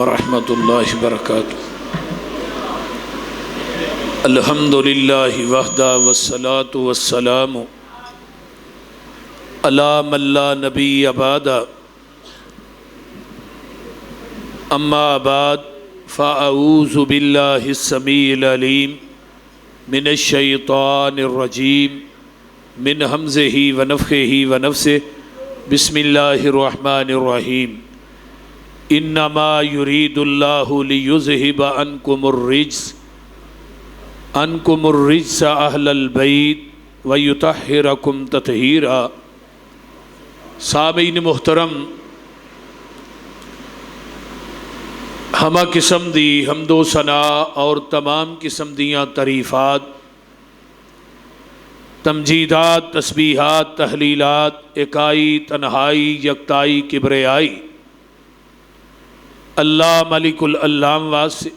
ورحمۃ اللہ وبرکاتہ۔ الحمدللہ وحدہ والصلاة والسلام علی من لا نبی بعدہ، اما بعد فاعوذ باللہ السمیع العلیم من الشیطان الرجیم من ہمزہ ونفخہ ونفثہ، بسم اللہ الرحمن الرحیم۔ انما یرید اللہ لیذہب عنکم الرجس اہل البیت ویطہرکم تطہیرا۔ سامعین محترم، ہمہ قسم دی حمد و ثناء اور تمام قسم دیاں تعریفات، تمجیدات، تسبیحات، تحلیلات، اکائی، تنہائی، یکتائی، کبریائی اللہ ملک العلام واسطے،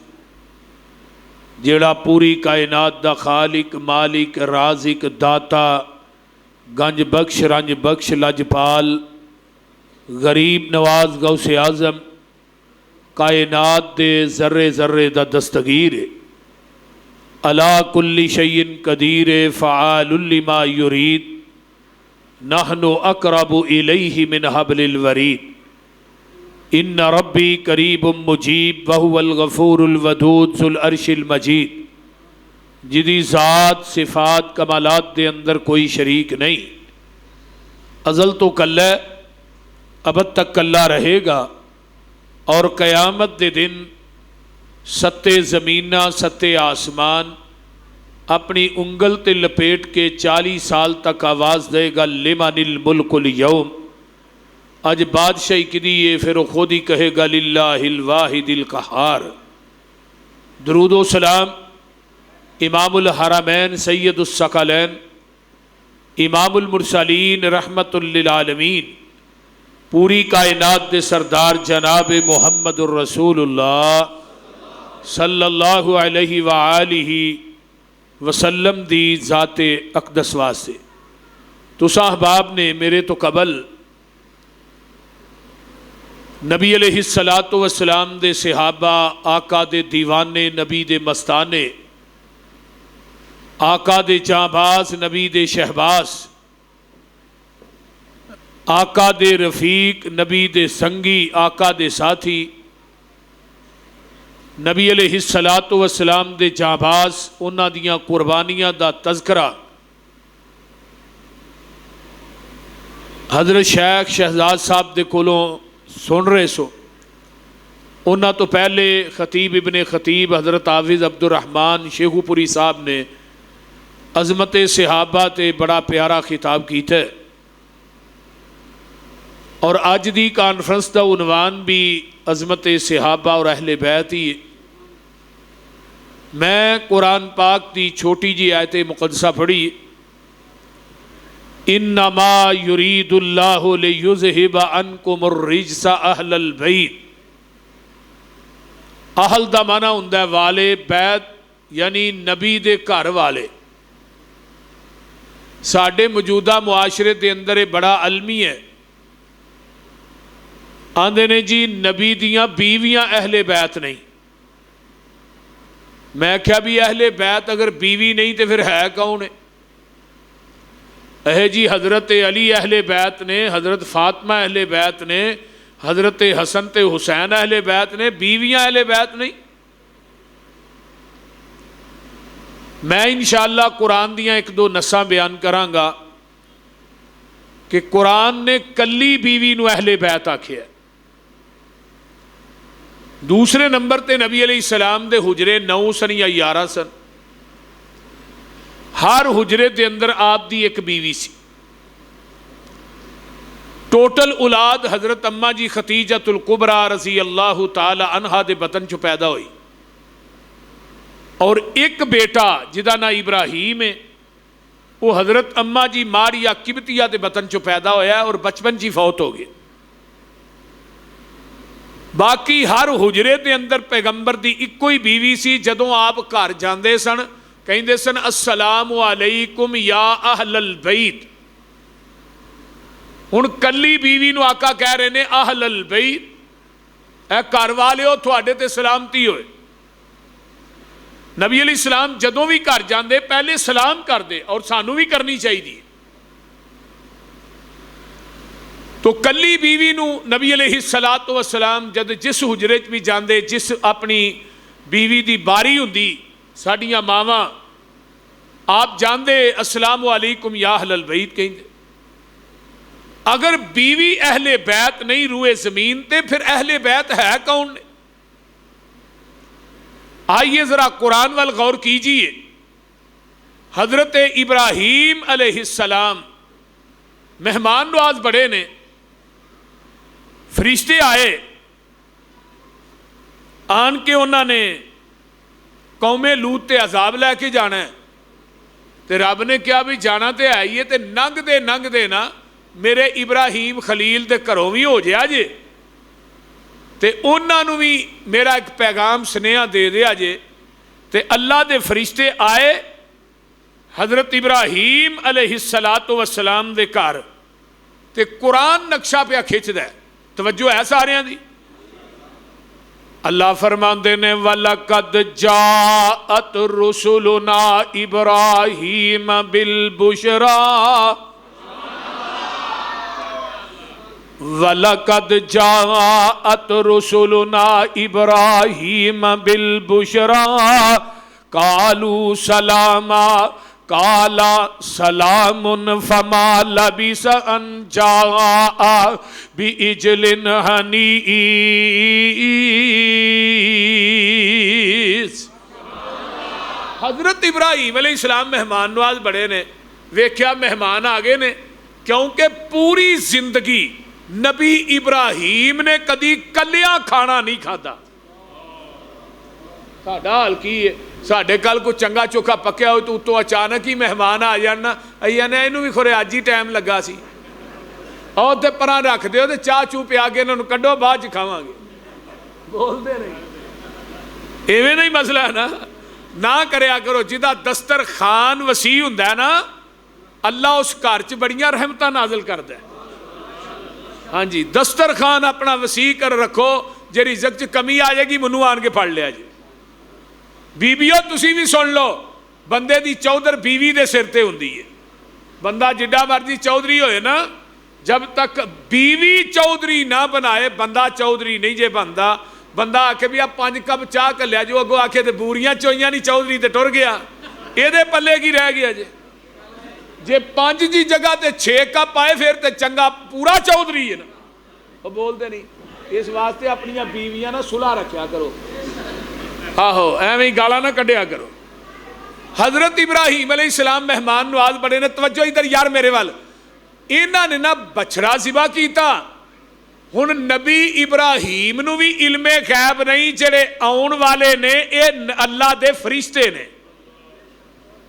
جیڑا پوری کائنات دا خالق، مالک، رازق، داتا، گنج بخش، رنج بخش، لجپال، غریب نواز، غوث اعظم، کائنات دے ذرے ذرے دا دستگیر ہے، علی کل شیء قدیر، فعال لما یرید، نحن اقرب الیہ من حبل الورید، ان ربی قریب مجیب وہو الغفور الودود ذو العرش المجید، جدی ذات، صفات، کمالات دے اندر کوئی شریک نہیں، ازل تو کلہ، ابد تک کلہ رہے گا، اور قیامت دے دن ستے زمینہ ستے آسمان اپنی انگل تے لپیٹ کے 40 سال تک آواز دے گا لمن الملک اليوم، اج بادشاہی کدی ہے، پھر وہ خود ہی کہے گا للہ الواحد القہار۔ درود و سلام امام الحرمین سید الثقلین امام المرسلین رحمت للعالمین، پوری کائنات دے سردار جناب محمد الرسول اللہ صلی اللہ علیہ وآلہ وسلم دی ذات اقدس واسطے۔ تو صاحباب نے میرے تو قبل نبی علیہ السلام دے صحابہ، آقا دے دیوانے، نبی دے مستانے، آقا دے جانباز، نبی دے شہباز، آقا دے رفیق، نبی دے سنگی، آقا دے ساتھی، نبی علیہ السلام دے جانباز، انہاں دیاں قربانیاں دا تذکرہ حضرت شیخ شہزاد صاحب دے کولوں سن رہے سو۔ انہاں تو پہلے خطیب ابن خطیب حضرت حافظ عبد الرحمن شیخو پوری صاحب نے عظمت صحابہ تے بڑا پیارا خطاب کیتا ہے، اور آج دی کانفرنس دا عنوان بھی عظمت صحابہ اور اہل بیت ہی۔ میں قرآن پاک دی چھوٹی جی آیت مقدسہ پڑھی، انما یرید اللہ لیذہب عنکم الرجس اہل البیت۔ اہل دا معنی ہوندا ہے والے، بیت یعنی نبی دے گھر والے۔ ساڈے موجودہ معاشرے دے اندر یہ بڑا علمی ہے، آندے نے جی نبی دیاں بیویاں اہل بیت نہیں۔ میں کیا بھی اہل بیت اگر بیوی نہیں تو پھر ہے کون ہے؟ جی حضرت علی اہل بیت نے، حضرت فاطمہ اہل بیت نے، حضرت حسن تے حسین اہل بیت نے، بیویاں اہل بیت نہیں۔ میں انشاءاللہ قرآن دیاں ایک دو نصاں بیان کراں گا کہ قرآن نے کلی بیوی نو اہل بیت آکھیا ہے۔ دوسرے نمبر تے نبی علیہ السلام دے حجرے 9 سن یا 11 سن، ہر حجرے دے اندر آپ دی ایک بیوی سی۔ ٹوٹل اولاد حضرت اماں جی ختیجۃ الکبریٰ رضی اللہ تعالی عنہا دے بطن چو پیدا ہوئی، اور ایک بیٹا جدا نا ابراہیم ہے، وہ حضرت اماں جی ماریہ قبطیہ دے بطن چو پیدا ہویا ہے اور بچپن جی فوت ہو گئے۔ باقی ہر حجرے دے اندر پیغمبر دی ایک کوئی بیوی سی۔ جدوں آپ گھر جاندے سن کہندے سن السلام علیکم یا اہل البیت۔ ہن کلی بیوی نو آقا کہہ رہے نے اہل البیت، اے گھر والےو تھوڑے تے سلامتی ہوئے۔ نبی علیہ السلام جدوں بھی گھر جاندے پہلے سلام کردے، اور سانوں بھی کرنی چاہیے۔ تو کلی بیوی نو نبی علیہ السلام جد جس حجرے بھی جاندے، جس اپنی بیوی دی باری ہوندی، ساڈیاں ماواں آپ جاندے السلام علیکم یا اہل البیت کہندے۔ اگر بیوی اہل بیت نہیں روئے زمین تے پھر اہل بیت ہے کون نے؟ آئیے ذرا قرآن وال غور کیجئے۔ حضرت ابراہیم علیہ السلام مہمان نواز بڑے نے، فرشتے آئے، آن کے انہوں نے قوم لوط تے عذاب لے کے جانا ہے، تے رب نے کیا بھی جانا تے آئیے تے ننگ دے نا میرے ابراہیم خلیل دے گھروں بھی ہو جائے جے، تے انہوں بھی میرا ایک پیغام سنیہا دے دیا جے۔ تے اللہ دے فرشتے آئے حضرت ابراہیم علیہ السلام دے گھر، تے قرآن نقشہ پہ کھچ دے، توجہ ہے سارے دی۔ اللہ فرماندے نے وَلَقَدْ جَاءَتْ رُسُلُنَا إِبْرَاهِيمَ بِالْبُشْرَى وَلَقَدْ جَاءَتْ رُسُلُنَا إِبْرَاهِيمَ بِالْبُشْرَى قَالُوا سَلَامًا قال سلام فما لبث ان جاء بعجل حنیذ۔ حضرت ابراہیم علیہ السلام مہمان نواز بڑے نے، ویکھیا مہمان آگے نے، کیونکہ پوری زندگی نبی ابراہیم نے کدی کلیاں کھانا نہیں کھادا۔ ساڈا حال کی ہے، ساڈے کل کوئی چنگا چوکھا پکیا ہوئے تو اتوں اچانک ہی مہمان آ جانا، نے اینوں بھی خورے اج ہی ٹائم لگا سی، اور تے پراں رکھ دیو تے چاہ چو پیا کے انہوں کڈو بعد کھاواں گے، بول دے نہیں، ایویں نہیں مسئلہ ہے نا۔ نہ کریا کرو، جدا دسترخوان وسیع ہوندا ہے نا، اللہ اس گھر چ بڑیاں رحمتاں نازل کردا ہے۔ ہاں جی، دسترخوان اپنا وسیع کر رکھو، جے رزق چ کمی آ جائے گی منو آن کے پھڑ لیا جی۔ بیویو تسی بھی سن لو، بندے دی چودھر بیوی دے سر تے ہوندی ہے۔ بندہ جڈا مرضی چودھری ہوئے نا، جب تک بیوی چودھری نہ بنائے بندہ چودھری نہیں جے بندہ۔ بندہ آکے بھی اب 5 کپ چاہ کر لیا، جو اگو آکے تے بوریاں چوئیاں نہیں چودھری تے ٹر گیا، اے دے پلے کی رہ گیا جے 5 جی جگہ تے 6 کپ آئے پھر تے چنگا پورا چودھری ہے نا، وہ بول دے نہیں۔ اس واسطے اپنی بیویاں نا صلح رکھیا کرو، آہو ایویں گالا نہ کڈیا کرو۔ حضرت ابراہیم علیہ السلام مہمان نواز بڑے نے، توجہ ادھر یار میرے وال، انہاں نے نا بچڑا ذبح کیتا۔ ہن نبی ابراہیم نو بھی علم غیب نہیں، جڑے آن والے نے اے اللہ دے فرشتے نے،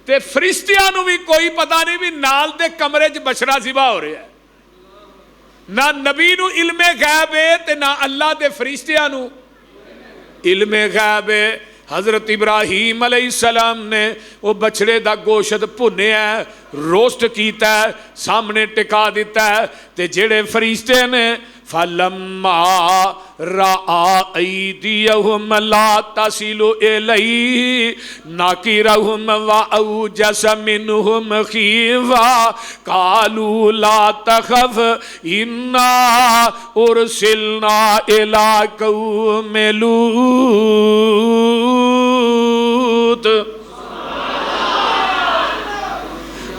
تے فرشتیاں نو بھی کوئی پتہ نہیں بھی نال دے کمرے چ بچڑا ذبح ہو رہا ہے۔ نہ نبی نو علم غیب ہے تے نہ اللہ دے فرشتیاں نو علم غیب ہے۔ حضرت ابراہیم علیہ السلام نے وہ بچڑے دا گوشت بھنے ہے، روسٹ کیتا ہے، سامنے ٹکا دیتا ہے، تے جڑے فرشتے نے فَلَمَّا رَأَى أَيْدِيَهُمْ لَا تَصِلُ إِلَيْهِ نَكِرَهُمْ وَأَوْجَسَ مِنْهُمْ خِيفَةً قَالُوا لَا تَخَفْ إِنَّا أُرْسِلْنَا إِلَىٰ قَوْمِ لُوطٍ۔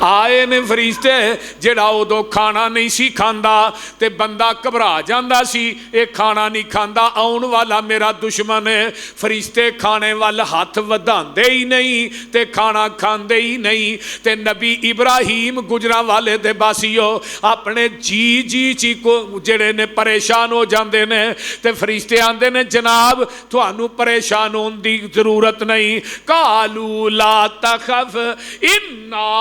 آئے نے فرشتے، جڑا ادو کھانا نہیں سی کھاندا تے بندہ گھبرا جاندا سی، اے کھانا نہیں کھاندا، آن والا میرا دشمن ہے۔ فرشتے کھانے وال ہاتھ وداندے ہی نہیں تے کھانا کھاندے ہی نہیں، تے نبی ابراہیم گجرا والے دے باسیو اپنے جی کو جڑے نے پریشان ہو جاندے نے، تے فرشتے آندے نے جناب تھانوں پریشان ہون دی ضرورت نہیں۔ قالوا لا تخف انا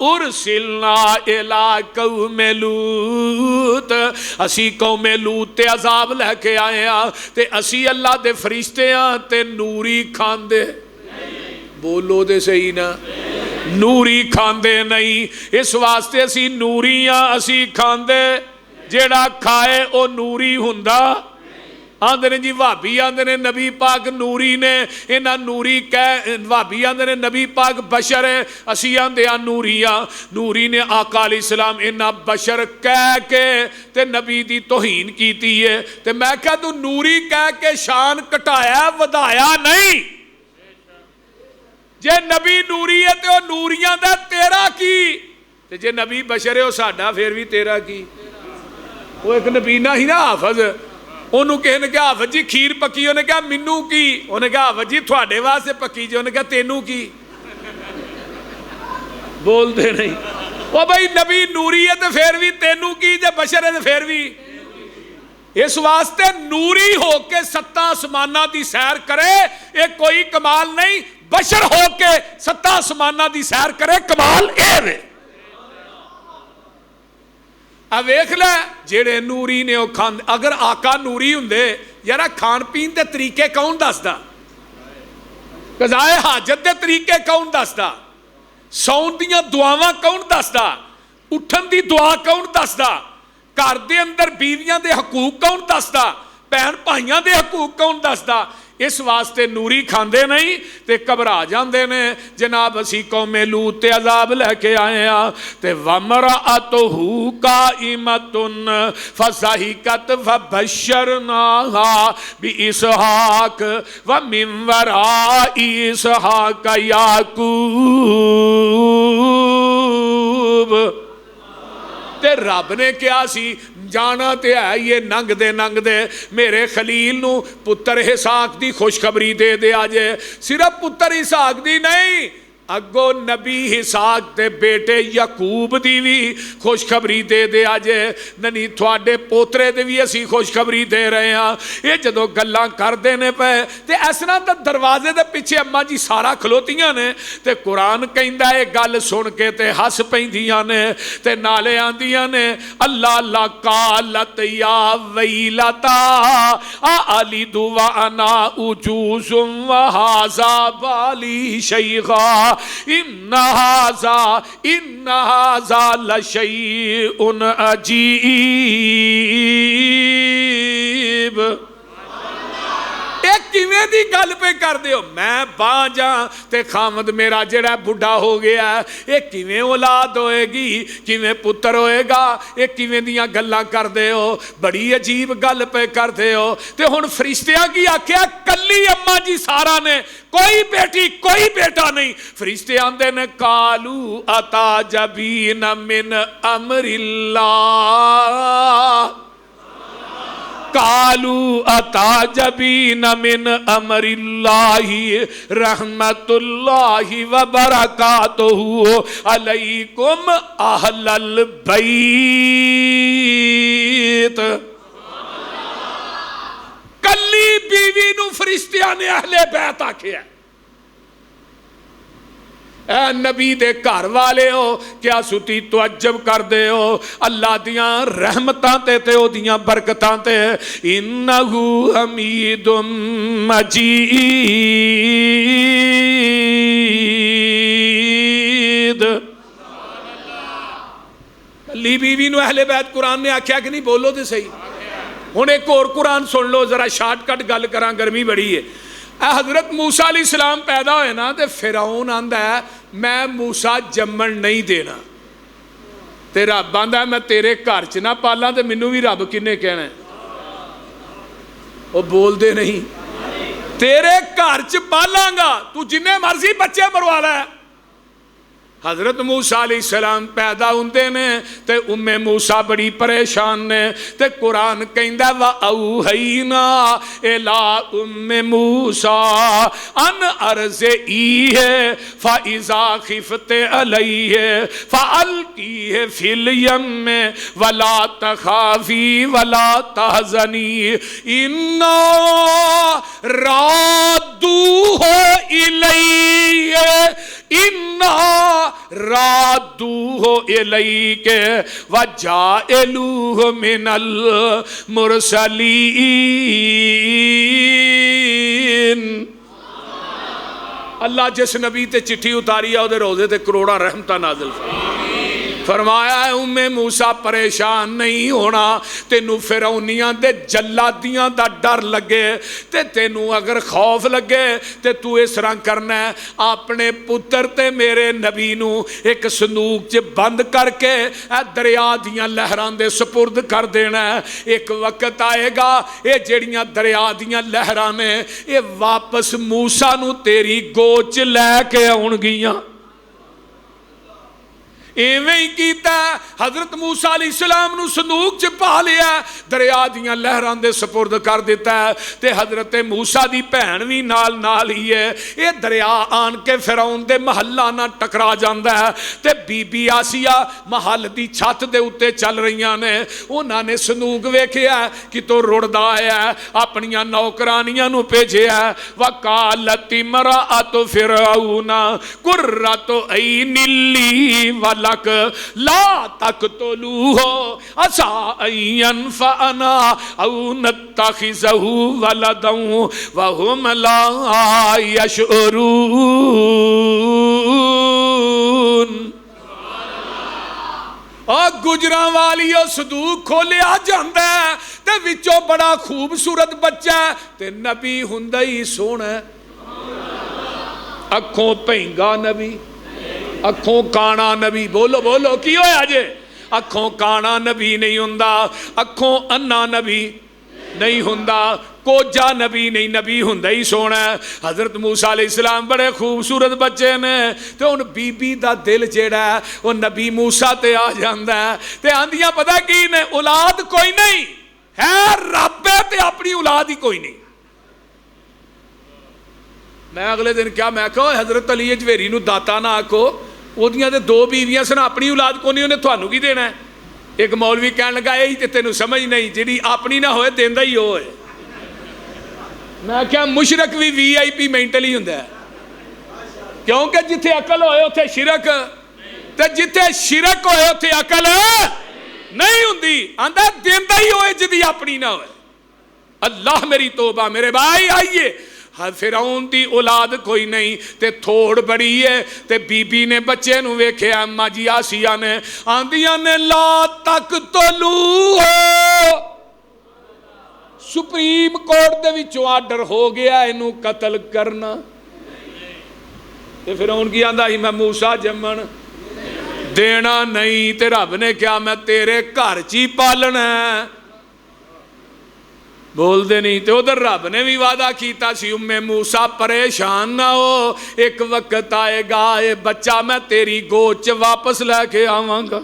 ارسلنا الى قوم لوط، اسی قوم لوط تے عذاب لے کے آئے ہاں، تے اسی اللہ دے فرشتے ہاں تے نوری کھاندے، بولو دے صحیح نا، نوری کھاندے نہیں، اس واسطے اسی نوری ہاں، اسی کھاندے، جیڑا کھائے او نوری ہوندا آندے نے جی وہابی آندے نے نبی پاک نوری نے انہاں نوری کہہ وہابی آندے نے نبی پاک بشر ہے اسی آندے ہاں نوری نے آقا علیہ السلام انہاں بشر کہہ کے تے نبی دی توہین کیتی ہے تے میں کہا تو نوری کہہ کے شان کٹایا ودایا نہیں جے نبی نوری ہے تے وہ نوریاں دا تیرا کی تے جے نبی بشر ہے وہ ساڈا پھر بھی تیرا کی وہ ایک نبینا ہی نا حافظ انہوں کہے نے کہا حافظ جی کھیر پکی انہیں کہا منو کی انہیں کہا حافظ جی تھوڑے واسطے پکی جی انہیں کہا تینوں کی بول دے نہیں وہ بھائی نبی نوری ہے تو پھر بھی تینوں کی جب بشر ہے تو پھر بھی اس واسطے نوری ہو کے ستاں آسمانہ دی سیر کرے ایک کوئی کمال نہیں بشر ہو کے ستاں آسمانہ دی سیر کرے کمال اے وے اب ویکھ لے جیڑے نوری نے وہ کھان اگر آقا نوری ہوندے یارا کھان پین دے طریقے کون دسدا قضائے حاجت دے طریقے کون دسدا سون دیاں دعاواں کون دسدا اٹھن دی دعا کون دسدا گھر دے اندر بیویاں دے حقوق کون دسدا بہن بھائیاں دے حقوق کون دسدا اس واسطے نوری کھاندے نہیں تے گھبرا جاندے نے جناب اسی قوم لوط تے عذاب لے کے آئے ہاں تے وامرأتہ قائمۃ فضحکت فبشرناہا باسحاق ومن وراء اسحاق یعقوب تے رب نے کیا سی جانا تے ہے یہ ننگ دے میرے خلیل نو پتر اسحاق دی خوشخبری دے دے آجے صرف پتر اسحاق دی نہیں اگو نبی اسحاق دے بیٹے یعقوب دی بھی خوشخبری دے دے آجے ننی تھوڑے پوترے دے بھی اسی خوشخبری دے رہے ہیں یہ جدو گلاں کر دینے پہ تے ایسنا تا دروازے دے پیچھے اماں جی سارا کھلوتیاں نے تے قرآن کہندہ ہے گل سن کے تے ہس پیندیاں نے تے نالے آندیاں نے اللہ اللہ قالت یا ویلتا آلی دعا انا اجوز و حازا بالی شیخا ان هذا لشیء عجیب ایک کیویں دی گل پہ کر دیو میں باں جاں تے خامد میرا جڑا بڑھا ہو گیا ہے ایک کیویں اولاد ہوئے گی کیویں پتر ہوئے گا ایک کیویں دیاں گلاں کر دیو بڑی عجیب گل پہ کر دیو تے ہن فرشتیاں کی آکھیا کلی اماں جی سارا نے کوئی بیٹی کوئی بیٹا نہیں فرشتے آندے نے قالو اتعجبین من امر اللہ قالوا اتعجبین من امر اللہ رحمت اللہ وبرکاتہ علیکم اہل البیت کلی بیوی نو فرشتیاں نے اہل بیت آکھیا اے نبی دے گھر والے ہو کیا ستی تعجب کر دے ہو اللہ دیاں رحمتاں تے او دیاں برکتاں تے انہو حمید مجید کلی بیوی نو اہل بیت قرآن نے آکھیا کہ نہیں بولو تے صحیح ہن ایک اور قرآن سن لو ذرا شارٹ کٹ گل کراں گرمی بڑی ہے حضرت موسیٰ علیہ السلام پیدا ہوئے نا تے فرعون آندہ ہے میں موسیٰ جمن نہیں دینا تے رب آندہ ہے میں تیرے گھر چ نہ پالاں تے مینوں بھی رب کنے کہنا ہے وہ بول دے نہیں تیرے گھر چ پالاں گا تو جنہیں مرضی بچے مروالا ہے حضرت موسیٰ علیہ السلام پیدا ہوندے نے تے ام موسیٰ بڑی پریشان نے تے قرآن کہندہ وَأَوْحَيْنَا إِلَىٰ أُمِّ مُوسَىٰ أَنْ أَرْضِعِيهِ فَإِذَا خِفْتِ عَلَيْهِ فَأَلْقِيهِ فِي الْيَمِّ وَلَا تَخَافِي وَلَا تَحْزَنِي إِنَّا رَادُّوهُ إِلَيْكَ إِنَّا رادوه إليك وجائلوه من المرسلين اللہ جس نبی تے چٹھی اتاری ہے دے روزے تے کروڑا رحمتہ نازل فرمائے فرمایا ہے اُمّے موسیٰ پریشان نہیں ہونا، تینوں فرعونیاں دے جلادیاں دا ڈر لگے تے تینوں اگر خوف لگے تے تو اس طرح کرنا ہے، اپنے پتر تے میرے نبی نو ایک صندوق چ بند کر کے اے دریا دیاں لہران دے سپرد کر دینا ہے۔ ایک وقت آئے گا اے جڑیاں دریا دیاں لہران نے اے واپس موسیٰ نو تیری گوچ لے کے آن گیاں۔ ایویں ہی کیتا ہے، حضرت موسیٰ علیہ السلام نو صندوق چ پا لیا، دریا دیاں لہران دے سپرد کر دیتا ہے تے حضرت موسیٰ دی بہن بھی نال ہی ہے۔ یہ دریا آن کے فرعون دے محلہ نہ ٹکرا جاندا ہے تے بی بی آسیہ محل دی چھت دے اتے چل رہیاں نے، انہاں نے صندوق ویکھیا کہ تو رڑدا آیا ہے، اپنیاں نوکرانیاں نو بھیجیا ہے۔ وقالت امرأۃ فرعون قرۃ عین لی لک لا تقتلوہ عسى ان ينفعنا او نتخذہ ولدا وهم لا يشعرون۔ اور گجراں والیو صندوق کھولیا جاندا ہے تے وچوں بڑا خوبصورت بچہ ہے تے نبی ہوندا ہی سونا، اکھوں پہنگا نبی، اکھوں کانا نبی، بولو بولو کی ہویا جے؟ اکھوں کانا نبی نہیں ہوندا، اکھوں انا نبی نہیں ہوندا، کوجا نبی نہیں، نبی ہوندا ہی سونا ہے۔ حضرت موسیٰ علیہ السلام بڑے خوبصورت بچے نے تے ان بی بی دا دل جیڑا ہے وہ نبی موسیٰ تے آ جاندا ہے تے آندیاں پتہ کی نے اولاد کوئی نہیں ہے، رب ہے تے اپنی اولاد ہی کوئی نہیں۔ میں اگلے دن کیا میں کہو حضرت علی اجویری نو داتا نہ آکھو، وہ دیاں دے دو بیویاں سن، اپنی اولاد کو نہیں، انہیں تھانوں کی دینا ہے۔ ایک مولوی کہنے لگا یہی تے تینوں سمجھ نہیں، جیڑی اپنی نہ ہوئے دیندہ ہی ہوئے۔ میں کیا مشرک بھی وی آئی پی مینٹل ہی ہوندا ہے، کیونکہ جتھے عقل ہوئے اتھے شرک، تے جتھے شرک ہوئے اتھے عقل نہیں ہوندی، آندہ دیندہ ہی ہوئے جدی اپنی نہ ہوئے۔ اللہ میری توبہ، میرے بھائی آئیے، فرعون دی اولاد کوئی نہیں تے تھوڑ بڑی ہے تے بی بی نے بچے نو ویکھے، اماں جی آسیہ نے آندیاں نے لا تقتلوہ، سپریم کورٹ دے وچوں آرڈر ہو گیا انہوں قتل کرنا، تے فرعون کی آندہ ہی میں موسیٰ جمن دینا نہیں، تے رب نے کیا میں تیرے گھر چی پالنا ہے، بول دے نہیں۔ تو ادھر رب نے بھی وعدہ کیتا سی اُمّے موسیٰ پریشان نہ ہو، ایک وقت آئے گا اے بچہ میں تیری گوچ واپس لے کے آواں گا۔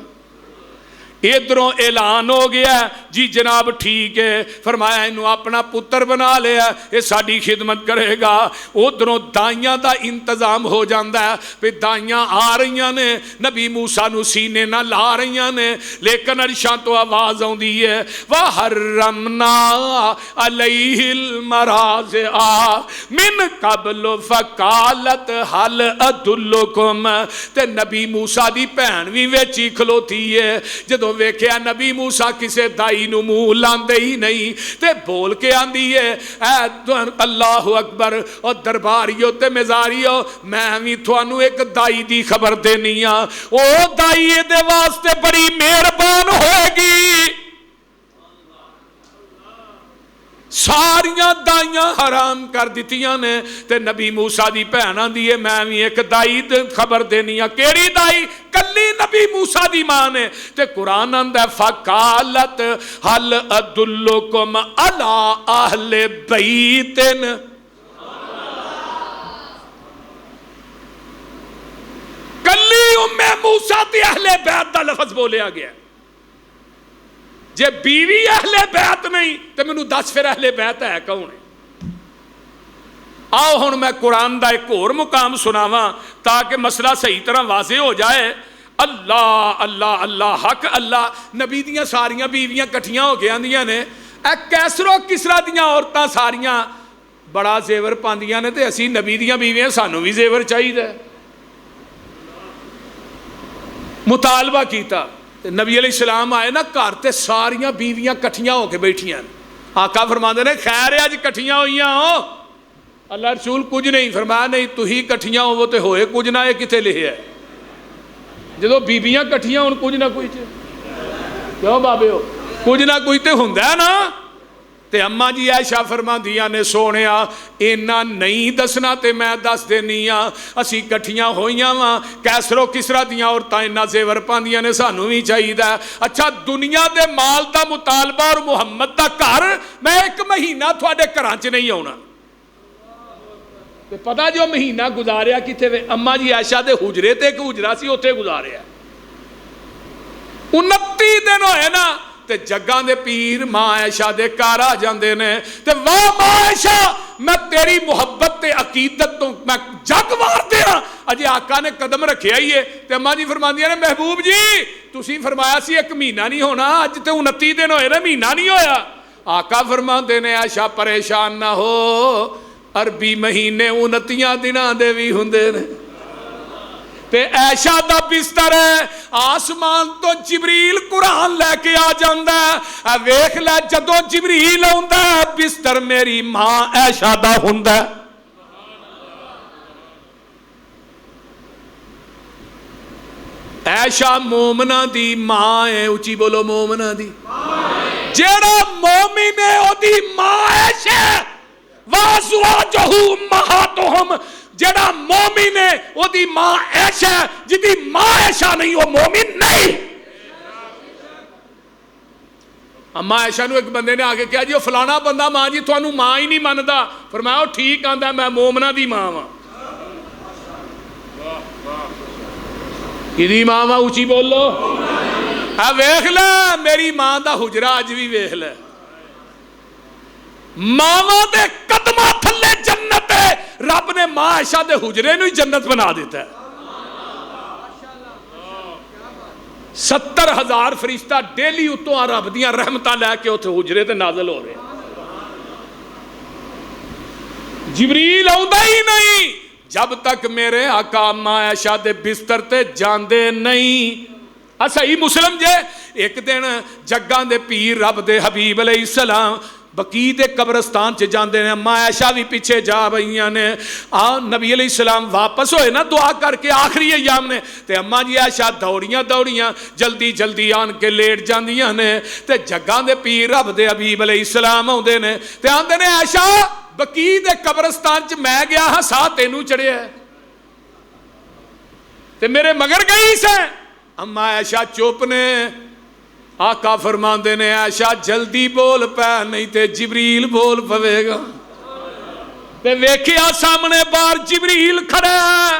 ادھروں اعلان ہو گیا جی جناب ٹھیک ہے، فرمایا انہوں اپنا پتر بنا لیا، یہ ساڑی خدمت کرے گا۔ ادھروں دائیاں دا انتظام ہو جاندہ ہے، پھر دائیاں آ رہیاں نے، نبی موسیٰ نو سینے نہ لا رہیاں نے، لیکن عرشاں تو آواز آؤں دی ہے وَحَرَّمْنَا عَلَيْهِ الْمَرَاضِعَ مِنْ قَبْلُ فَقَالَتْ هَلْ أَدُلُّكُمْ، تے نبی موسیٰ دی بہن بھی ویچی کھلوتی ہے، جدو ویکھیا نبی موسیٰ کسے دائی نو منہ لاندے ہی نہیں تے بول کے آندی ہے اے اللہ اکبر، اور درباریو تے مزاریو میں بھی تھوانو ایک دائی دی خبر دینی ہاں، او دائی دے واسطے بڑی مہربان ہوئے گی۔ ساریاں دائیاں حرام کر دیتیاں نے تے نبی موسیٰ دی بہناں دیئے میں بھی ایک دائی خبر دینی ہے، کیڑی دائی؟ کلی نبی موسیٰ دی ماں نے، تے قرآن اندہ فَقَالَتْ هَلْ أَدُلُّكُمْ عَلَىٰ أَهْلِ بَيْتٍ، کلی موسیٰ تے اہل بیت دا لفظ بولیا گیا۔ جے بیوی اہل بیت نہیں تو میں نو دس پھر اہل بیت ہے کون ہے؟ آؤ ہن میں قرآن دا ایک اور مقام سناواں تاکہ مسئلہ صحیح طرح واضح ہو جائے۔ اللہ اللہ اللہ حق اللہ، نبی دیاں ساریاں بیویاں کٹھیاں ہو گیا دیاں نے، اے کیسرو کسرا دیاں عورتاں ساریاں بڑا زیور پاندیاں نے تے اسی نبی دیاں بیویاں سانو بھی زیور چاہیے دے۔ مطالبہ کیتا، نبی علیہ السلام آئے نا گھر تے ساریاں بیویاں کٹھیاں ہو کے بیٹھیاں، آقا فرماندے نے خیر ہے اج کٹھیاں ہوئیاں ہو؟ اللہ رسول کچھ نہیں، فرمایا نہیں تو ہی کٹھیاں ہو وہ تے ہوئے کچھ نہ ہے کتے لے ہے، جدو بیبیاں کٹھیاں ہون کچھ نہ کچھ کیوں بابے ہو کچھ نہ کچھ تے ہوندا ہے نا. تے اماں جی عائشہ فرماندیاں نے سونیا اینا نہیں دسنا تے میں دس دینی ہاں اسی کٹھیاں ہوئیاں وا کیسرو کسرا دیاں عورتاں اینا زیور پاندیاں نے سانو بھی چاہیدا. اچھا دنیا دے مال دا مطالبہ اور محمد دا گھر میں ایک مہینہ تھوڑے گھراں چ نہیں آنا. تے پتہ جو مہینہ گزاریا کتے وے اماں جی عائشہ دے حجرے تے ایک حجرا سی اوتھے گزاریا 29 دن ہوئے نا. تے جگاں دے پیر ماں عائشہ دے گھر آ جاندے نے تے واہ ماں عائشہ میں تیری محبت تے عقیدت تو میں جگ وار دیا اجے آقا نے قدم رکھیا ہی ہے. تے اماں جی فرماندیاں نے محبوب جی تسی فرمایا سی ایک مہینہ نہیں ہونا اج تے 29 دن ہوئے نا مہینہ نہیں ہویا. آقا فرماندے نے عائشہ پریشان نہ ہو عربی مہینے 29 دناں دے بھی ہوندے نے. تے عائشہ دا بستر ہے آسمان تو جبریل قرآن لے کے آ جاندا ہے ویکھ لے جدوں جبریل آوندا ہے بستر میری ماں عائشہ دا ہوندا ہے. عائشہ مومنہ دی ماں ہے اچھی بولو مومنہ دی جیڑا مومن ہے او دی ماں عائشہ وازواجہ امہاتہم جڑا مومن ہے وہ دی ماں عائشہ جدی ماں عائشہ نہیں وہ مومن نہیں. اما عائشہ نو ایک بندے نے آگے کہا جی وہ فلانا بندہ ماں جی تھانو ماں ہی نہیں مندا. فرمایا ٹھیک آندا میں مومنہ دی ماں ہاں. کدی ماں ہاں اچھی بولو ویکھ لے میری ماں دا حجرہ اج بھی ویکھ لے ماواں دے قدماں تھلے جنت ہے. رب نے ماں عائشہ دے حجرے نو ہی جنت بنا دیتا ہے. 70,000 فرشتہ ڈیلی اتوں رب دیاں رحمتاں لے کے اتنے حجرے تے نازل ہو رہے. جبریل آوندا ہی نہیں جب تک میرے آقا ماں عائشہ دے بستر تے جاندے نہیں. صحیح مسلم جے ایک دن جگاں دے پیر رب دے حبیب علیہ السلام بقی دے قبرستان چ جاندے نے ماں عائشہ بھی پیچھے جا بھئیاں نے نبی علیہ السلام واپس ہوئے نا دعا کر کے آخری ایام نے تے اماں جی عائشہ دوڑیاں جلدی جلدی آن کے لیٹ جاندیاں نے تے جگاں دے پیر رب دے حبیب علیہ السلام آندے نے تے آندے نے عائشہ بقی دے قبرستان چ میں گیا ہاں سا تینوں چڑھیا ہے تے میرے مگر گئی سے. اماں عائشہ چپ نے. آقا فرماندے نے عائشہ جلدی بول پہ نہیں تے جبریل بول پوے گا. تے ویکھیا سامنے بار جبریل کھڑا ہے.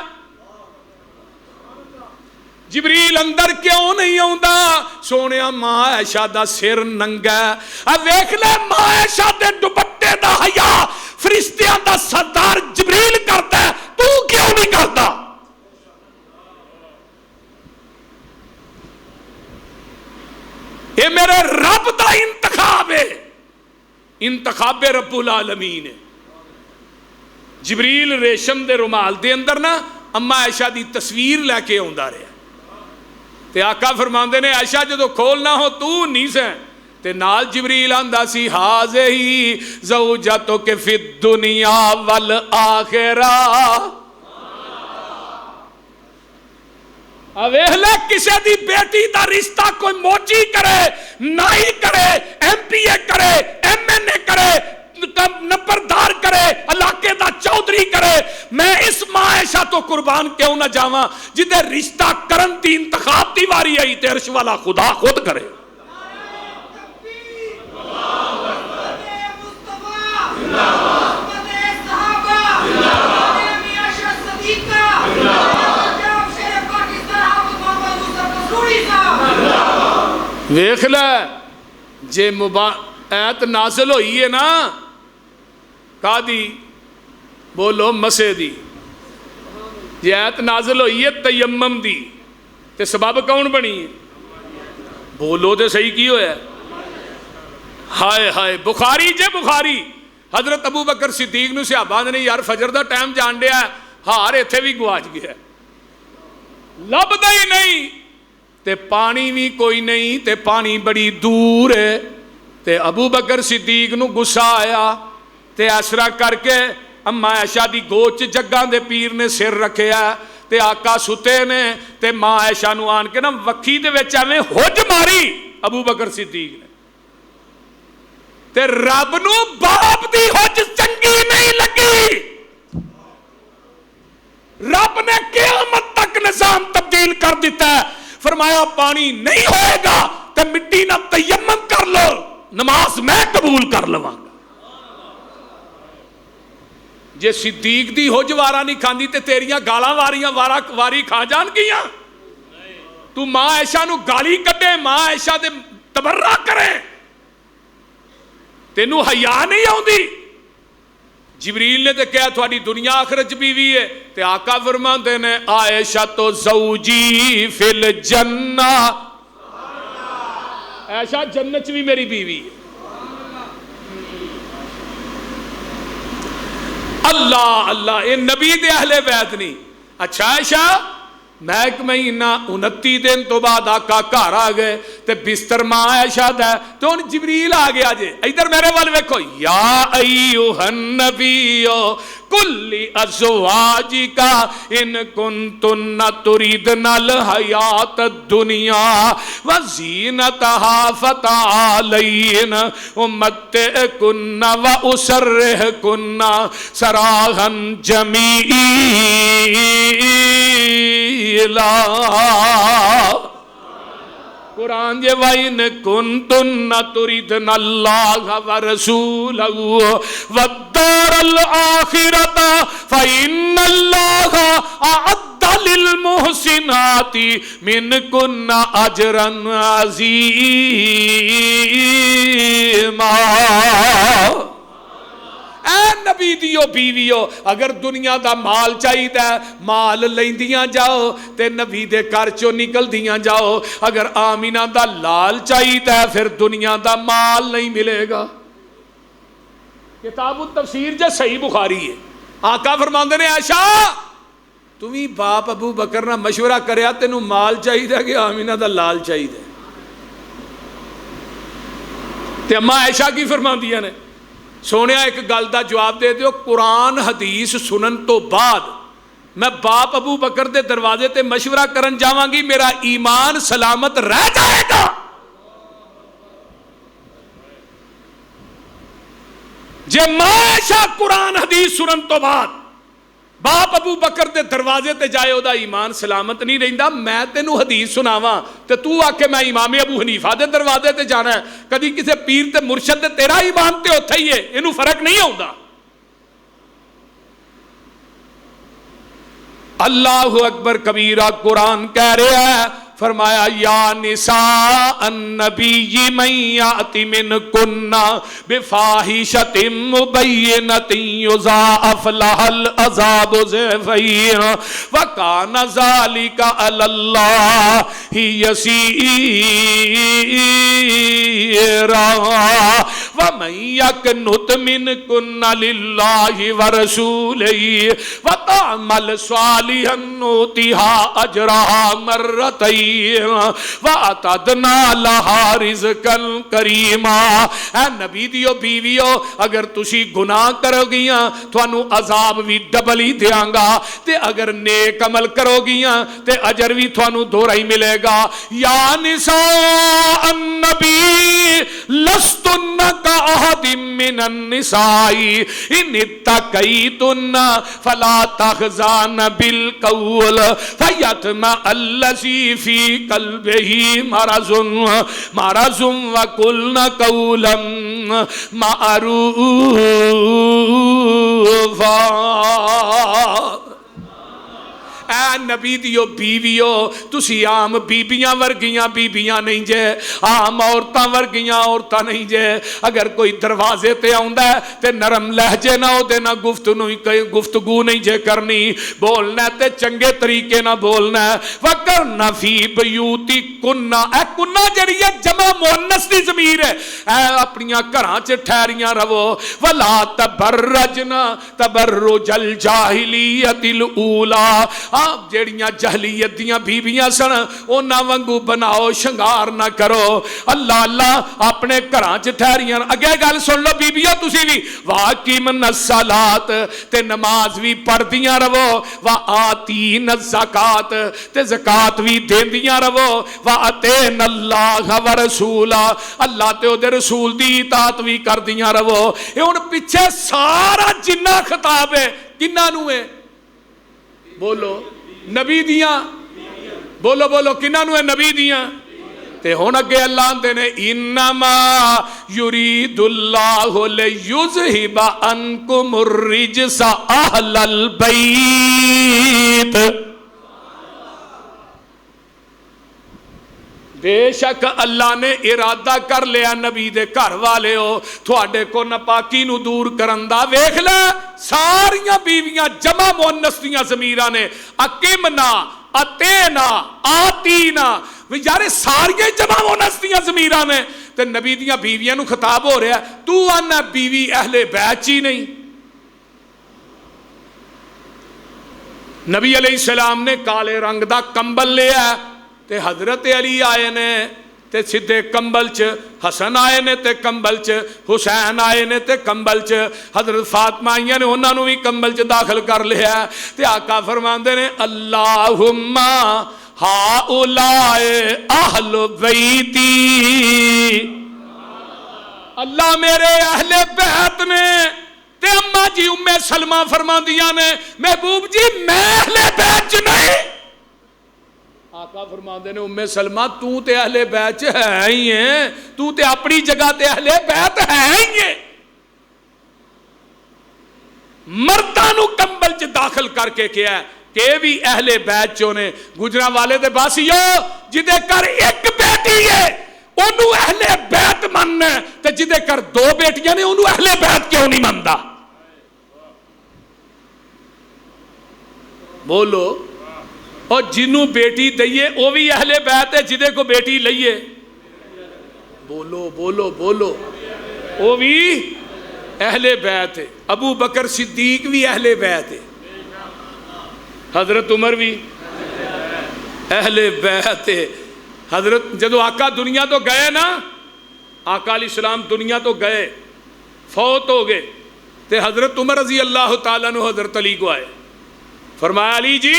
جبریل اندر کیوں نہیں آوندا سونیا ماں عائشہ دا سر ننگا ہے. ویکھ لے ماں عائشہ دے دوپٹے دا حیا فرشتیاں دا سردار جبریل کردا ہے تو کیوں نہیں کردا. یہ میرے رب دا انتخاب ہے انتخاب رب العالمین ہے. جبریل ریشم دے رومال دے اندر نا اماں عائشہ دی تصویر لے کے آندا رہا تے آقا فرماندے نے عائشہ جدو کھولنا ہو تو نہیں سے تے نال جبریل آندا سی ہاذہی زوجتک فی الدنیا والآخرہ. اویلے کسے دی بیٹی دا رشتہ کوئی موچی کرے نائی کرے ایم پی اے کرے ایم این اے کرے نمبردار کرے علاقے دا چودھری کرے میں اس ماں عائشہ تو قربان کیوں نہ جاواں جدے رشتہ کرن دی انتخاب دی واری آئی تے عرش والا خدا خود کرے. ویکھ لے جے ایت نازل ہوئی ہے نا کا دی بولو مسے دی جے ایت نازل ہوئی ہے تیمم دی تے سبب کون بنی ہے بولو تے صحیح کی ہویا ہے. ہائے ہائے بخاری جے بخاری حضرت ابو بکر صدیق نو صحابہ نے یار فجر دا ٹائم جان دیا ہار ایتھے بھی گواچ گیا لبدا ہی نہیں تے پانی بھی کوئی نہیں تے پانی بڑی دور ہے تے ابو بکر صدیق نو غصہ آیا تے اسرا کر کے اماں عائشہ دی گوچ جگاں دے پیر نے سر رکھیا تے آقا ستے نے تے ماں عائشہ نو آن کے نا وکھی دے وچ ایویں ہوج ماری ابو بکر صدیق نے تے رب نو باپ دی ہوج چنگی نہیں لگی. رب نے قیامت تک نظام تبدیل کر دیتا ہے. فرمایا پانی نہیں ہوئے گا تے مٹی نہ تیمم کر لو, نماز میں قبول کر لواں گا. جے صدیق دی ہوج وارا نہیں کھاندی تے تیریاں گالاں واریاں واری کھا جان گیاں. تو ماں عائشہ نو گالی کڈے, ماں عائشہ دے تبرہ کرے, تینوں حیا نہیں آوندی. جبریل نے تے کہا تھوڑی دنیا آخرت بیوی ہے, تے آقا فرماندے نے عائشہ تو زوجی فی الجنہ, عائشہ جنت بھی میری بیوی ہے. اللہ اللہ, یہ نبی دے اہل بیت نہیں. اچھا عائشہ, میں ایک مہینہ 29 دن تو بعد آقا گھر آ گئے تے بستر ماں عائشہ دا تو ان جبریل آ گیا جے. ادھر میرے وال ویکھو, یا ایھا النبی کل ازواجک ان کنتن تریدن الحیات الدنیا وزینتها فتعالین امتعکن واسرحکن سراحا جمیلا. قرآن یہ وَإِن كُنتُنَّ تُرِدْنَ اللَّهَ وَرَسُولَهُ وَالدَّارَ الْآخِرَةَ فَإِنَّ اللَّهَ أَعَدَّ لِلْمُحْسِنَاتِ مِنكُنَّ أَجْرًا عَظِيمًا. اے نبی دیو بیویو, اگر دنیا دا مال چاہیدا ہے مال لیندیاں جاؤ تے نبی دے گھر چوں نکلدیاں جاؤ. اگر آمینہ دا لال چاہیدا ہے پھر دنیا دا مال نہیں ملے گا. کتاب التفسیر جے صحیح بخاری ہے. آقا فرماندے نے عائشہ تمہیں باپ ابو بکر نہ مشورہ کریا تینوں مال چاہیدا کہ آمینہ دا لال چاہیدا. تے اماں عائشہ کی فرماندیاں نے, سونے ایک گل دا جواب دے دیو, قرآن حدیث سنن تو بعد میں باپ ابو بکر دے دروازے تے مشورہ کرن جاواں گی, میرا ایمان سلامت رہ جائے گا. جے ماں عائشہ قرآن حدیث سنن تو بعد باپ ابو بکر دے دروازے تے جائے او دا ایمان سلامت نہیں رہندا. میں تینوں حدیث سناواں تے تو آ کے میں امام ابو حنیفہ دے دروازے تے جانا ہے, کدی کسے پیر تے مرشد دے تیرا ایمان تے اوتھے ہی ہے, اینوں فرق نہیں ہوندا. اللہ اکبر کبیرہ. قرآن کہہ رہا ہے, فرمایا یا نساء النبی من یأت منکن بفاحشۃ مبینۃ یضاعف لها العذاب ضعفین وکان ذلک علی اللہ یسیرا ومن یقنط منکن للہ ورسولہ وتعمل صالحا نؤتها اجرها مرتین وَأَعْتَدْنَا لَهَا رِزْقًا كَرِيمًا. اے نبی دیو بیویو, اگر تسی گناہ کرو گیاں تھانوں عذاب بھی ڈبل ہی دیاں گا, تے اگر نیک عمل کرو گیاں تے اجر بھی تھانوں دوہرا ہی ملے گا. یا نساء النبی لستن کأحد من النساء ان اتقیتن فلا تخضعن بالقول فیطمع الذی فی قلبه مرض وقلن قولا معروفا. اے نبی دیو بیویو, تسی عام بیبیاں ورگیاں بیبیاں نہیں جے, عام عورتاں ورگیاں عورتاں نہیں جے. اگر کوئی دروازے تے آوندا ہے تے نرم لہجے نہ او دے نہ گفتگو نہیں جے کرنی, بولنا تے چنگے طریقے نہ بولنا. وَقَرْنَ فِي بُيُوتِكُنَّ, اے کنہ جڑی ہے جمع مؤنث دی ضمیر ہے, اے اپنیاں گھراں چ ٹھہریاں رہو. وَلَا تَبَرَّجْنَ تَبَرُّجَ الْجَاهِلِيَّةِ الْأُولَى, جیڑیاں جہلیت دیاں بیویاں سن انہاں وانگو بناؤ شنگار نہ کرو اللہ اللہ اپنے گھراں چ ٹھہریاں اگے گل سن لو بیبیو تسی بھی واقیمن الصلاۃ تے نماز بھی پڑھدیاں رہو وآتین الزکات تے زکات بھی دیندیاں رہو واتین اللہ ورسولا اللہ تے او دے رسول دی اطاعت بھی کردیاں رہو اے ہن پیچھے سارا جنہ خطاب ہے کنہاں نوں ہے بولو نبی دیاں بولو بولو کنہاں نوں ہے نبی دیاں تے ہن اگے اللہ آندے نے انما یرید اللہ لیذہب عنکم الرجس اہل البیت بے شک اللہ نے ارادہ کر لیا نبی دے گھر والے ہو تھوڑے کو نپاکی نو دور کرن دا ویکھ لے ساریاں بیویاں جمع مؤنث دیاں ضمیراں نے اقیمنا اتینا آتینا یار ساریاں جمع مؤنث دیاں ضمیراں نے تے نبی دیاں بیویاں نو خطاب ہو رہا ہے تو آنا بیوی اہل بیت ہی نہیں نبی علیہ السلام نے کالے رنگ دا کمبل لیا تے حضرت علی آئے نے تے سدھے کمبل چ حسن آئے نے تے کمبل چ حسین آئے نے تے کمبل چ حضرت فاطمہ آئیاں نے انہاں نو بھی کمبل چ داخل کر لیا تے آقا فرماندے نے اللہم ہؤلاء اہل بیتی اللہ میرے اہل بیت نے تے اماں جی ام سلمہ فرماندیاں نے محبوب جی میں اہل بیت چ نہیں آقا فرماندے نے ام سلمہ تو تے اہل بیت ہے ہی ہیں تو تے اپنی جگہ تے اہل بیت ہے ہی ہیں مرداں نو کمبل چ داخل کر کے کیا ہے کہ بھی اہل بیت چوں نے گجرا والے دے باسیو جدے کر ایک بیٹی ہے انہوں اہل بیت مننا تے جدے کر دو بیٹیاں نے انہوں اہل بیت کیوں نہیں مندا بولو اور جنوں بیٹی دئیے وہ بھی اہل بیت ہے جدے کو بیٹی لئیے بولو بولو بولو وہ بھی اہل بیت ہے ابو بکر صدیق بھی اہل بیت ہے حضرت عمر بھی اہل بیت ہے حضرت جدو آقا دنیا تو گئے نا آقا علیہ السلام دنیا تو گئے فوت ہو گئے تے حضرت عمر رضی اللہ تعالیٰ نے حضرت علی کو آئے فرمایا علی جی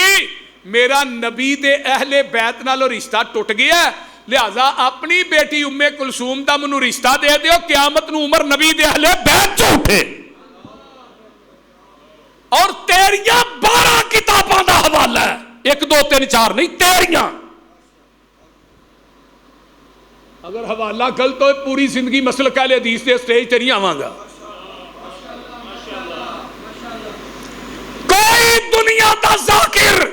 میرا نبی دے اہل بیت نالو رشتہ ٹوٹ گیا ہے لہذا اپنی بیٹی ام کلثوم دا منو رشتہ دے دیو قیامت نو عمر نبی دے اہل بیت چ اٹھے اور تیریاں 12 کتاباں دا حوالہ ہے 1 2 3 4 نہیں تیریاں اگر حوالہ غلط ہو پوری زندگی مسلک اہل حدیث دے سٹیج تے نہیں آواں گا کوئی دنیا دا ذاکر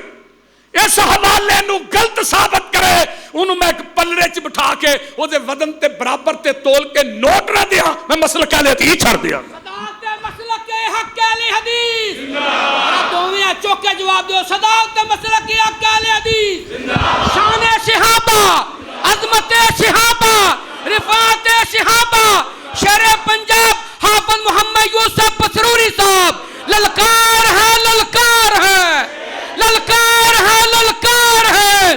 اس حوالے نو غلط ثابت کرے انہوں میں ایک پلڑے چ بٹھا کے او دے وزن تے برابر تے تول کے نوٹ نہ دیا میں مسلک اہل حدیث چھڑ دیا صداقت مسلک حق اہل حدیث دوویں چوک کے جواب دیو صداقت مسلک حق اہل حدیث شان صحابہ عظمت صحابہ رفعت صحابہ شیر پنجاب حافظ محمد یوسف پسروری صاحب للکار ہے للکار ہے للکار ہے للکار ہے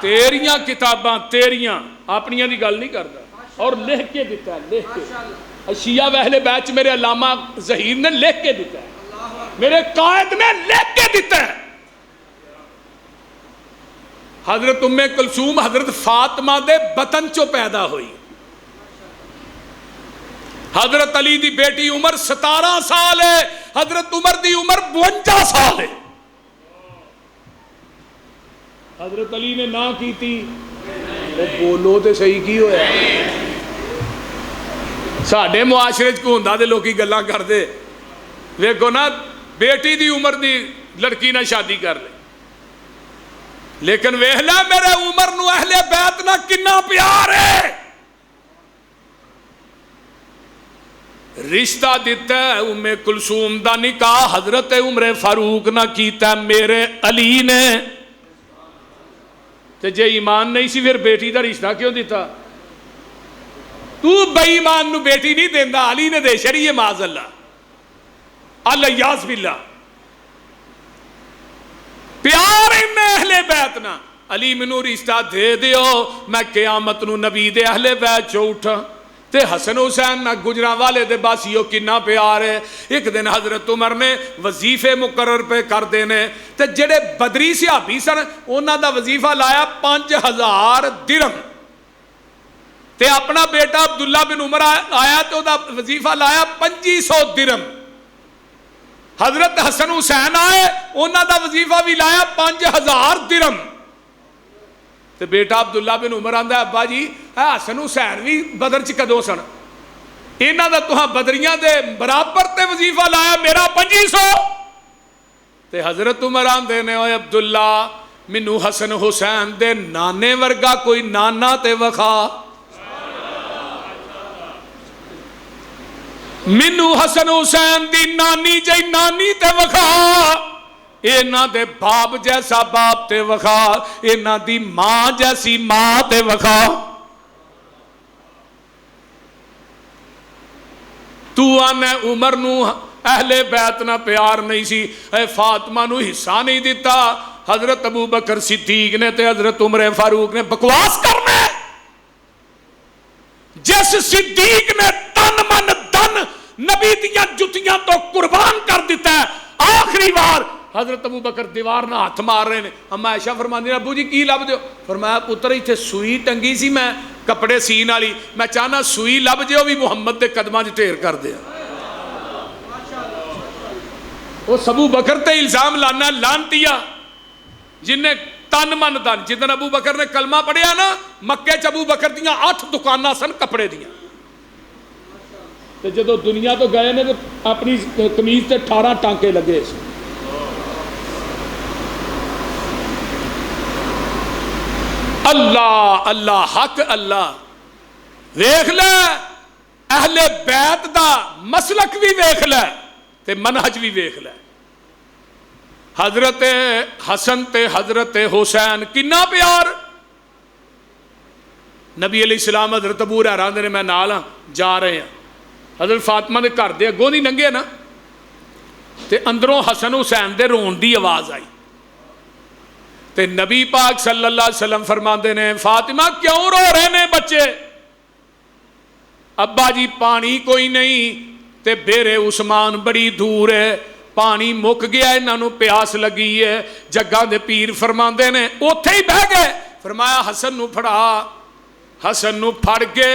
تیریاں کتاباں تیریاں اپنیاں دی گل نہیں کرتا اور لکھ کے دیتا ہے لکھ کے شیعہ و اہل بیت میرے علامہ ظہیر نے لکھ کے دیتا ہے میرے قائد نے لکھ کے دیتا ہے حضرت ام کلثوم حضرت فاطمہ دے بطن چو پیدا ہوئی حضرت علی دی بیٹی عمر 17 سال ہے حضرت عمر دی عمر 52 سال ہے حضرت علی نے نہ کی تھی وہ بولو تے صحیح کی ہویا ساڑھے معاشرے کو ہندہ دے لوگی گلاں کر دے ویکھو نا بیٹی دی عمر دی لڑکی نہ شادی کر لے لیکن ویہلا میرے عمر نو اہل بیت نہ کنا پیار ہے رشتہ دیتا ہے ام کلثوم دا نکاح حضرت عمر فاروق نہ کیتا ہے میرے علی نے تے جے ایمان نہیں سی پھر بیٹی دا رشتہ کیوں دیتا تو بے ایمان نو بیٹی نہیں دیندا علی نے دے شریع معاذ اللہ الیاذ باللہ اہل بیت نا علی مینوں رشتہ دے دیو میں قیامت نو نبی دے اہل بیت چو اٹھا تے حسن حسین نہ گجراں والے دے باسیو کنا پیار ہے. ایک دن حضرت عمر نے وظیفے مقرر پہ کر دینے تے جڑے بدری صحابی سن انہاں دا وظیفہ لایا 5000 درہم تے اپنا بیٹا عبداللہ بن عمر آیا تو دا وظیفہ لایا 2500 درہم. حضرت حسن حسین آئے انہاں دا وظیفہ بھی لایا 5000 درہم. تے بیٹا عبداللہ بن عمر آندا ابا جی حسن حسین بھی بدر چ کدوں سن انہاں دا تہاں بدریاں دے برابر تے وظیفہ لایا میرا 2500. تے حضرت عمر آندے نے اوے عبداللہ مینوں حسن حسین دے نانے ورگا کوئی نانا تے وکھا. مینوں حسن حسین دی نانی جی نانی تے وکھا اینا دے باپ جیسا باپ تے وکھا اینا دی ماں جیسی ماں تے وکھا. تو آنے عمر نو اہل بیت نہ پیار نہیں سی اے فاطمہ نو حصہ نہیں دیتا. حضرت ابو بکر صدیق نے تے حضرت عمر فاروق نے بکواس کرنے جس صدیق نے تن من دن نبی دیاں جتیاں تو قربان کر دیتا ہے آخری بار حضرت ابو بکر دیوار نہ ہاتھ مار رہے ہیں. اما عائشہ فرماندی نے ابو جی کی لب دیو فرمایا پتر ایتھے سوئی ٹنگی سی میں کپڑے سین والی میں چاہنا سوئی لب جے بھی محمد دے قدماں وچ ٹھیر کر دے. وہ ابو بکر تے الزام لانا لانتیا جن نے تن من دن جدن ابو بکر نے کلمہ پڑھیا نا مکے چ ابو بکر دیاں 8 دکاناں سن کپڑے دیاں تے جدو دنیا تو گئے نے اپنی قمیض تے 18 ٹانکے لگے. اللہ اللہ حق اللہ ویکھ لے اہل بیت دا مسلک بھی ویکھ لے تے منہج بھی ویکھ لے. حضرت حسن تے حضرت حسین کنا پیار. نبی علیہ السلام حضرت ابو ہریرہ نے میں نال ہاں جا رہے ہیں حضرت فاطمہ دے گھر دے اگوں نہیں لنگے نا تے اندروں حسن حسین دے رون دی آواز آئی تے نبی پاک صلی اللہ علیہ وسلم فرماندے نے فاطمہ کیوں رو رہے نے بچے. ابا جی پانی کوئی نہیں تے بیرے عثمان بڑی دور ہے پانی مک گیا انہاں نوں پیاس لگی ہے. جگہ دے پیر فرماندے نے اوتھے ہی بہ گئے. فرمایا حسن نوں پھڑا. حسن نوں پھڑ کے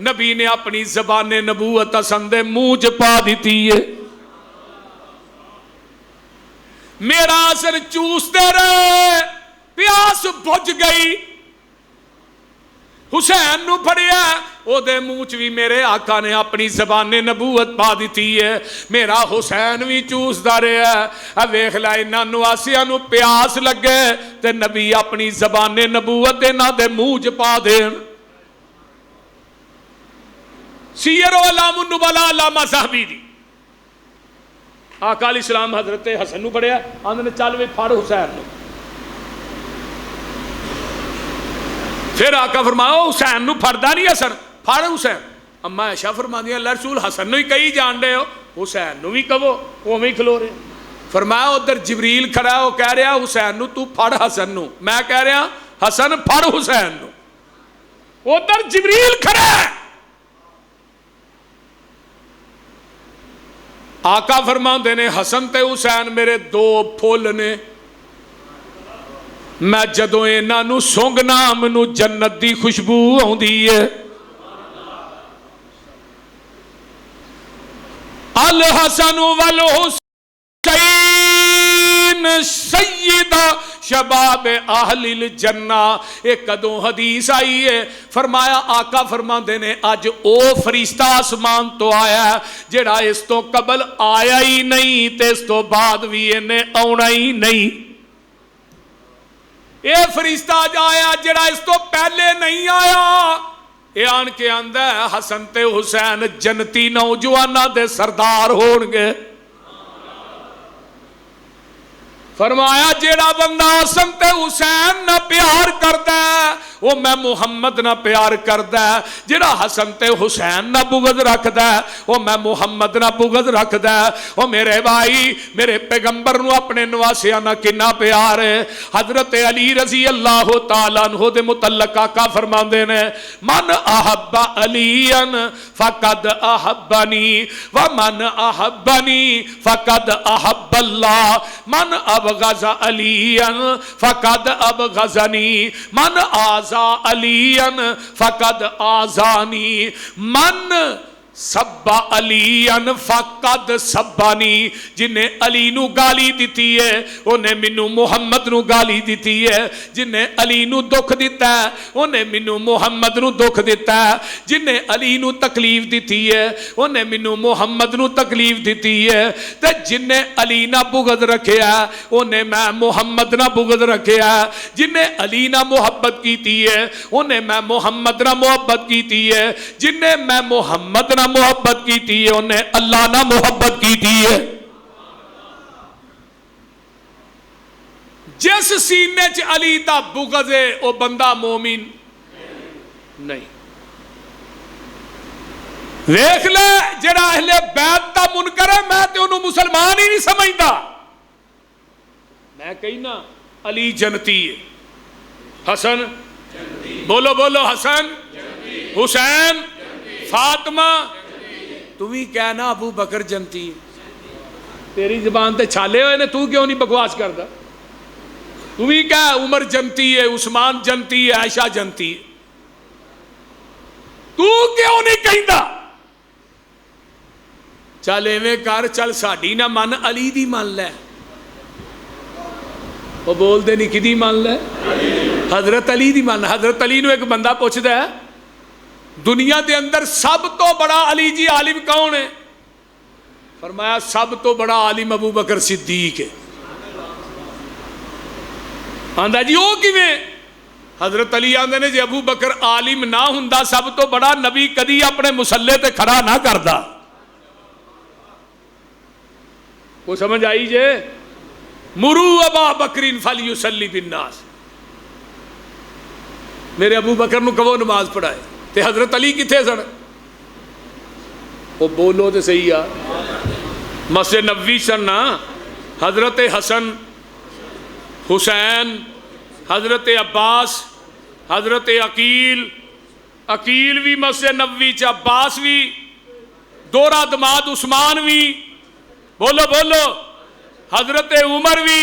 نبی نے اپنی زبان نبوت حسن دے منہ چ پا دیتی ہے. میرا اثر چوستے رہے پیاس بجھ گئی. حسین نو پھڑیا او دے منہ چ بھی میرے آقا نے اپنی زبان نبوت پا دیتی ہے. میرا حسین بھی چوسدا رہا. ویکھ لے انہاں نو آسیاں نو پیاس لگے تے نبی اپنی زبان نبوت انہاں دے منہ چ پا دین. سیر و علام النبلاء علامہ صاحبی دی آقا علیہ السلام حضرت حسن نو پڑھیا آندے نے چل وی پھڑ حسین نو. پھر آقا فرمایا حسین نو پھڑدا نہیں حسن پھڑ حسین. اما عائشہ فرماندی اللہ رسول حسن نو ہی کئی جان دے ہو حسین نو بھی کہو اوویں ہی کھلو رہے. فرمایا ادھر جبریل کھڑا ہے وہ کہہ رہا حسین نو تو پھڑ حسن نو. میں کہہ رہا حسن پھڑ حسین نو. ادھر جبریل کھڑا ہے. آقا فرماندے نے حسن تے حسین میرے 2 پھول نے میں جدوں انہاں نو سونگنا مینوں جنت دی خوشبو آوندی ہے. الحسن والحسین سیدہ شباب اہل الجنہ. ایک کدوں حدیث آئی ہے فرمایا آقا فرماندے نے اج او فرشتہ آسمان تو آیا ہے جڑا اس تو قبل آیا ہی نہیں تے اس تو بعد بھی انہیں آنا ہی نہیں. اے فرشتہ آیا جڑا اس تو پہلے نہیں آیا. اے آن کے آندا ہے حسن تے حسین جنتی نوجواناں دے سردار ہون گے. فرمایا جیڑا بندہ حسن تے حسین نہ پیار کرتا ہے وہ میں محمد نہ پیار کردا ہے، جڑا حسن تے حسین نہ بغض رکھدا ہے وہ میں محمد نہ بغض رکھدا ہے۔ وہ میرے بھائی میرے پیغمبر نو اپنے نواسیاں نہ کنا پیار ہے۔ حضرت علی رضی اللہ تعالیٰ عنہ دے متعلق آقا فرماندے نے من احب علی فقد احبنی ومن احبنی فقد احب اللہ من ابغض علی فقد ابغضنی من آذى علی فقد آذانی من سب علی فقد سبانی، جنہیں علی نو گالی دیتی ہے انہیں منو محمد نو گالی دیتی ہے، جنہیں علی نو دکھ دیتا ہے انہیں منو محمد نو دکھ دیتا ہے، جنہیں علی نو تکلیف دیتی ہے انہیں منو محمد نو تکلیف دیتی ہے، تے جنہیں علی نہ بغض رکھیا ہے انہیں میں محمد نہ بغض رکھیا ہے، جنہیں علی نہ محبت کیتی ہے انہیں میں محمد نہ محبت کیتی ہے، جنہیں میں محمد نہ محبت کیتی ہے انہیں اللہ نہ محبت کیتی ہے۔ جس سینے چ علی دا بغض ہے وہ بندہ مومن نہیں۔ دیکھ لے جڑا اہل بیت دا منکر ہے میں تے انہوں مسلمان ہی نہیں سمجھدا، میں کہنا علی جنتی ہے، حسن بولو بولو حسن حسین فاطمہ، تو بھی کہنا ابو بکر جنتی ہے، تیری زبان تے چھالے ہوئے نے، تو کیوں نہیں بکواس کردا؟ تو بھی کہہ عمر جنتی ہے، عثمان جنتی ہے، عائشہ جنتی ہے، تو کیوں نہیں کہندا؟ چل ایویں کر، چل ساڈی نہ من علی دی من لے، وہ بول دے نہیں کدی من لے؟ حضرت علی دی من۔ حضرت علی نو ایک بندہ پوچھدا ہے دنیا دے اندر سب تو بڑا علی جی عالم کون ہے؟ فرمایا سب تو بڑا عالم ابو بکر صدیق ہے۔ آندا جی وہ کیویں؟ حضرت علی آندے نے جی ابو بکر عالم نہ ہوندا سب تو بڑا نبی کدی اپنے مصلے تے کھڑا نہ کردا۔ وہ سمجھ آئی جے؟ مرو ابا بکر فلیصلی بالناس، میرے ابو بکر نو کہو نماز پڑھائے، تے حضرت علی کتھے سن؟ وہ بولو تے صحیح آ، مسجد نبوی سن نا، حضرت حسن حسین حضرت عباس حضرت عقیل بھی مسجد نبوی چ، عباس بھی، دورہ دماد عثمان بھی، بولو بولو، حضرت عمر بھی،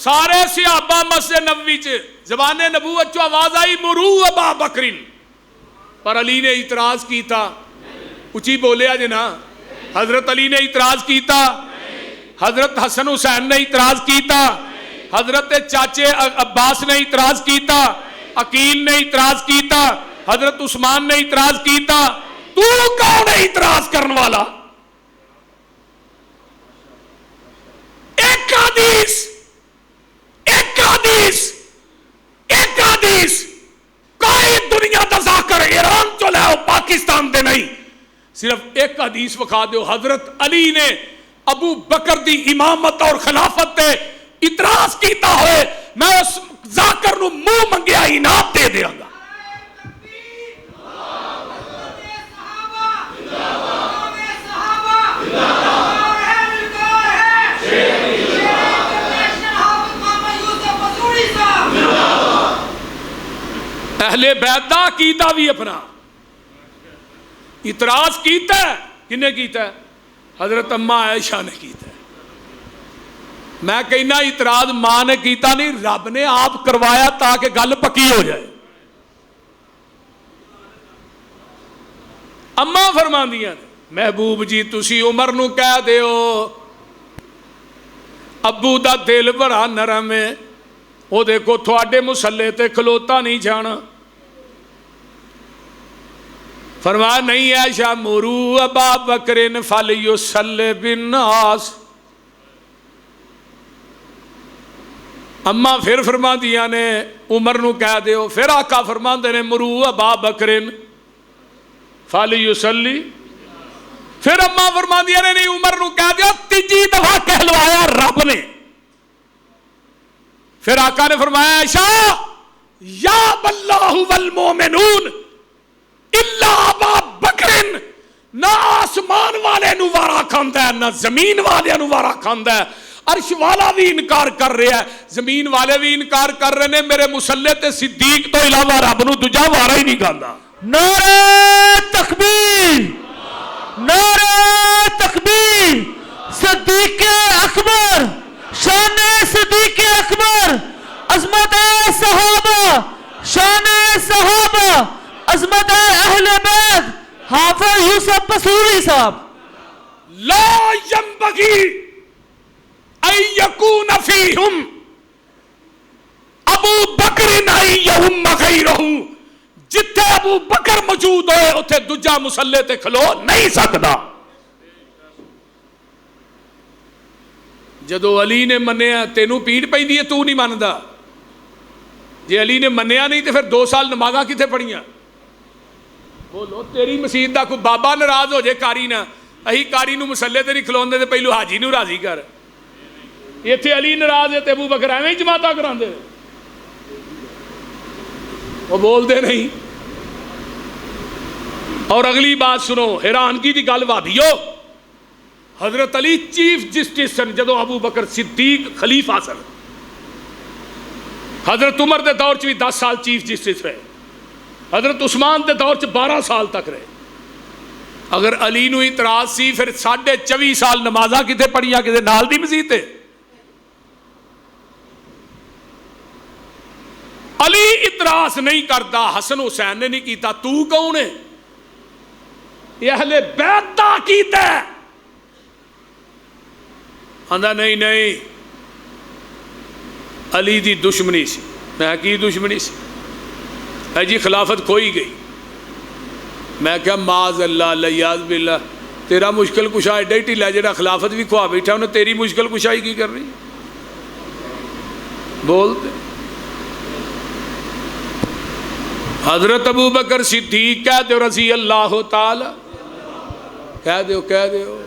سارے صحابہ مسجد نبوی چ، زبان نبوت چو آواز آئی مرو ابا بکرین، پر علی نے اعتراض کیتا، اچھی بولیا جنا، حضرت علی نے اعتراض کیتا، حضرت حسن حسین نے اعتراض کیتا، حضرت چاچے عباس نے اعتراض کیتا، عقیل نے اعتراض کیتا، حضرت عثمان نے اعتراض کیتا، تو کون ہے اعتراض کرنے والا؟ ایک حدیث کوئی دنیا دا ذاکر ایران چلے ہو پاکستان دے نہیں، صرف ایک حدیث وکھا دیو حضرت علی نے ابو بکر دی امامت اور خلافت تے اعتراض کیتا ہوئے، میں اس ذاکر نو منہ منگیا انعام دے دیاں گا۔ اہل بیت دا عقیدہ بھی اپنا اعتراض کیتا ہے، کنے کیتا ہے؟ حضرت اماں عائشہ نے کیتا ہے۔ میں کہنا اعتراض ماں نے کیتا نہیں، رب نے آپ کروایا تاکہ گل پکی ہو جائے۔ اماں فرماندیاں محبوب جی تسی عمر نو کہہ دیو ابو دا دل بڑا نرم ہے، وہ دیکھو تھوڑے مسلے تے کھلوتا نہیں جانا۔ فرمایا نہیں عائشہ مرو ابا بکر فلیصلی بالناس۔ اما پھر فرما دیا نے عمر نو کہہ دیو، پھر آقا فرما دے نے مرو ابا بکر فلیصلی، پھر اما فرما دیا نے نہیں عمر نو کہہ دیا، تیجی دفعہ کہلوایا رب نے۔ پھر آقا نے فرمایا عائشہ یا اللہ والمومنون الا ابا بکر، نہ آسمان والے نو وارا کھاندا ہے نہ زمین والے نو وارا کھاندا ہے. عرش والا بھی انکار کر رہا ہے، زمین والے بھی انکار کر رہے ہیں، میرے مسلح تے صدیق تو علاوہ رب نو دوجا وارا ہی نہیں کھاندا. نعرہ تکبیر، نعرہ تکبیر. صدیق اکبر، شان صدیق اکبر، عظمت صحابہ، شان صحابہ، عظمت اہل بیت. حافظ یوسف پسوری صاحب. لا ينبغي ان يكون فيهم ابو بکر ان يهم غيره. جتھے ابو بکر موجود ہوئے اتھے دوجا مسلح تے کھلو نہیں سکدا. جدو علی نے منیا تینوں پیڑ پیندی ہے، تو نہیں مندا. جی علی نے منیا نہیں تو پھر 2 سال نمازاں کتھے پڑھیاں؟ بولو تیری مسجد دا کوئی بابا ناراض ہو جائے کاری نہ، اہی کاری نو مسلے تے نہیں کھلوندے تے پہلو حاجی نو راضی کر. ایتھے علی ناراض ہے تے ابو بکر ایویں جماعتاں کراندے، وہ بول دے نہیں. اور اگلی بات سنو، حیرانگی دی گل وابیو، حضرت علی چیف جسٹس سن جدو ابو بکر صدیق خلیفہ سن. حضرت عمر دے دور چ بھی 10 سال چیف جسٹس رہے، حضرت عثمان دے دور چ 12 سال تک رہے. اگر علی نو اعتراض سی پھر 24.5 سال نمازاں کتے پڑھیاں کتے نال دی مسجد تے. علی اعتراض نہیں کرتا، حسن حسین نے نہیں کیتا، تو کون ہے؟ یہ اہل بیت دا کیتا ہے. آندا نہیں نہیں علی دی دشمنی سی. میں کی دشمنی سی؟ ہے جی خلافت کھوئی گئی. میں کہا معاذ اللہ لیاذ باللہ، تیرا مشکل کشا ایڈا ہی ٹھلا جڑا خلافت بھی کھوا بیٹھا انہیں تیری مشکل کشائی کی کر رہی بولتے. حضرت ابو بکر صدیق کہہ دو رضی اللہ تعالی، کہہ دیو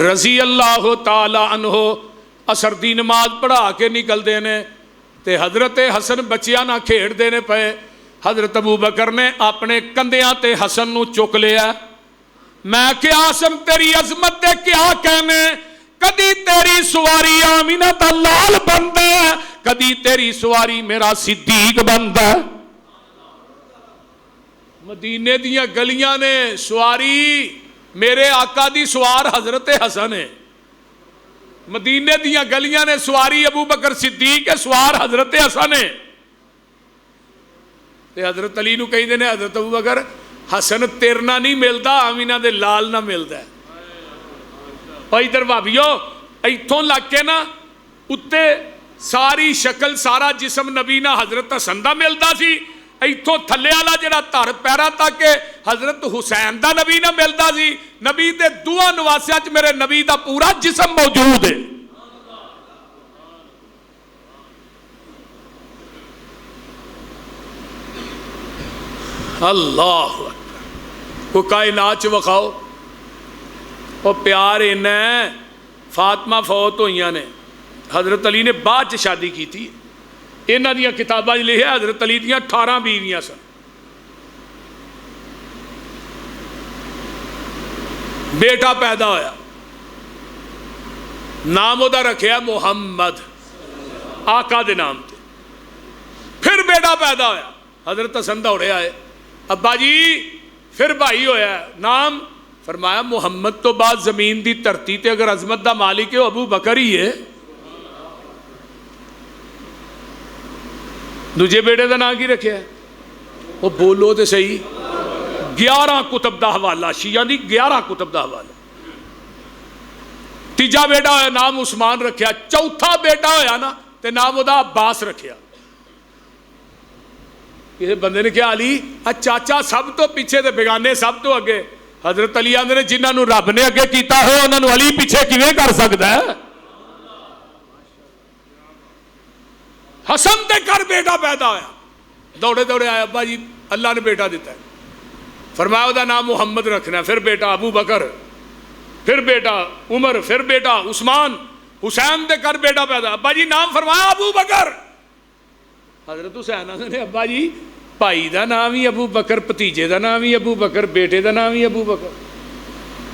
رضی اللہ تعالی عنہ. اثر دی نماز پڑھا کے نکل دینے تے حضرت حسن بچیاں نہ کھیڑ دینے پے. حضرت ابو بکر نے اپنے کندیاں تے حسن نو چک لیا. میں کیا آسم تیری عظمت دے کیا کہنے، کدی تیری سواری آمینہ دا لال بندہ ہے، کدی تیری سواری میرا صدیق بندہ ہے. مدینے دیاں گلیاں نے سواری میرے آقا دی سوار حضرت حسن ہے. مدینے دیاں گلیاں نے سواری ابو بکر صدیق ہے، سوار حضرت حسن ہے. تے حضرت علی نو کہیں دینے حضرت ابو بکر حسن تیرنا نہیں ملتا، آمینہ دے لال نہ ملتا ہے. اور ادھر بھابیو ایتھوں لگ کے نا اتے ساری شکل سارا جسم نبی نہ حضرت حسن دا ملتا سی، ایتھوں تھلے والا جڑا دھر پیرا تک کہ حضرت حسین دا نبی نہ ملتا سی. نبی دے دعا نواسیاں چ میرے نبی دا پورا جسم موجود ہے. اللہ کو کائنات چ وکھاؤ وہ پیار اینا ہے. فاطمہ فوت ہوئیاں نے، حضرت علی نے بعد چ شادی کی تھی. انہاں دیاں کتاباں لکھیا حضرت علی دیاں 18 بیویاں سن. بیٹا پیدا ہویا، نام وہ رکھیا محمد آقا دے نام تے. پھر بیٹا پیدا ہویا، حضرت حسن دوڑے آئے، ابا جی پھر بھائی ہویا، نام فرمایا محمد تو بعد زمین دی دھرتی تے اگر عظمت دا مالک ہے وہ ابو بکر ہی ہے. دوجے بیٹے دا نام کی رکھیا ہے؟ وہ بولو تے صحیح، 11 کتب دا حوالہ، شیعہ دی 11 کتب دا حوالہ. تیجا بیٹا ہویا نام عثمان رکھیا، چوتھا بیٹا ہویا نا تے نام وہ دا عباس رکھیا. کسی بندے نے کہا علی چاچا سب تو پیچھے تے بیگانے سب تو اگے. حضرت علی آندے نے جنہاں نو رب نے اگے کیتا ہو انہاں نو علی پیچھے کیویں کر سکدا ہے؟ حسن دے کر بیٹا پیدا ہویا، دوڑے دوڑے آیا، ابا جی اللہ نے بیٹا دیتا ہے. فرمایا دا نام محمد رکھنا ہے. پھر بیٹا ابو بکر، پھر بیٹا عمر، پھر بیٹا عثمان، حسین دے کر بیٹا پیدا. ابا جی نام فرمایا ابو بکر. حضرت حسین نے ابا جی بھائی دا نام ہی ابو بکر, بھتیجے دا نام ہی ابو بکر, بیٹے دا نام ہی ابو بکر.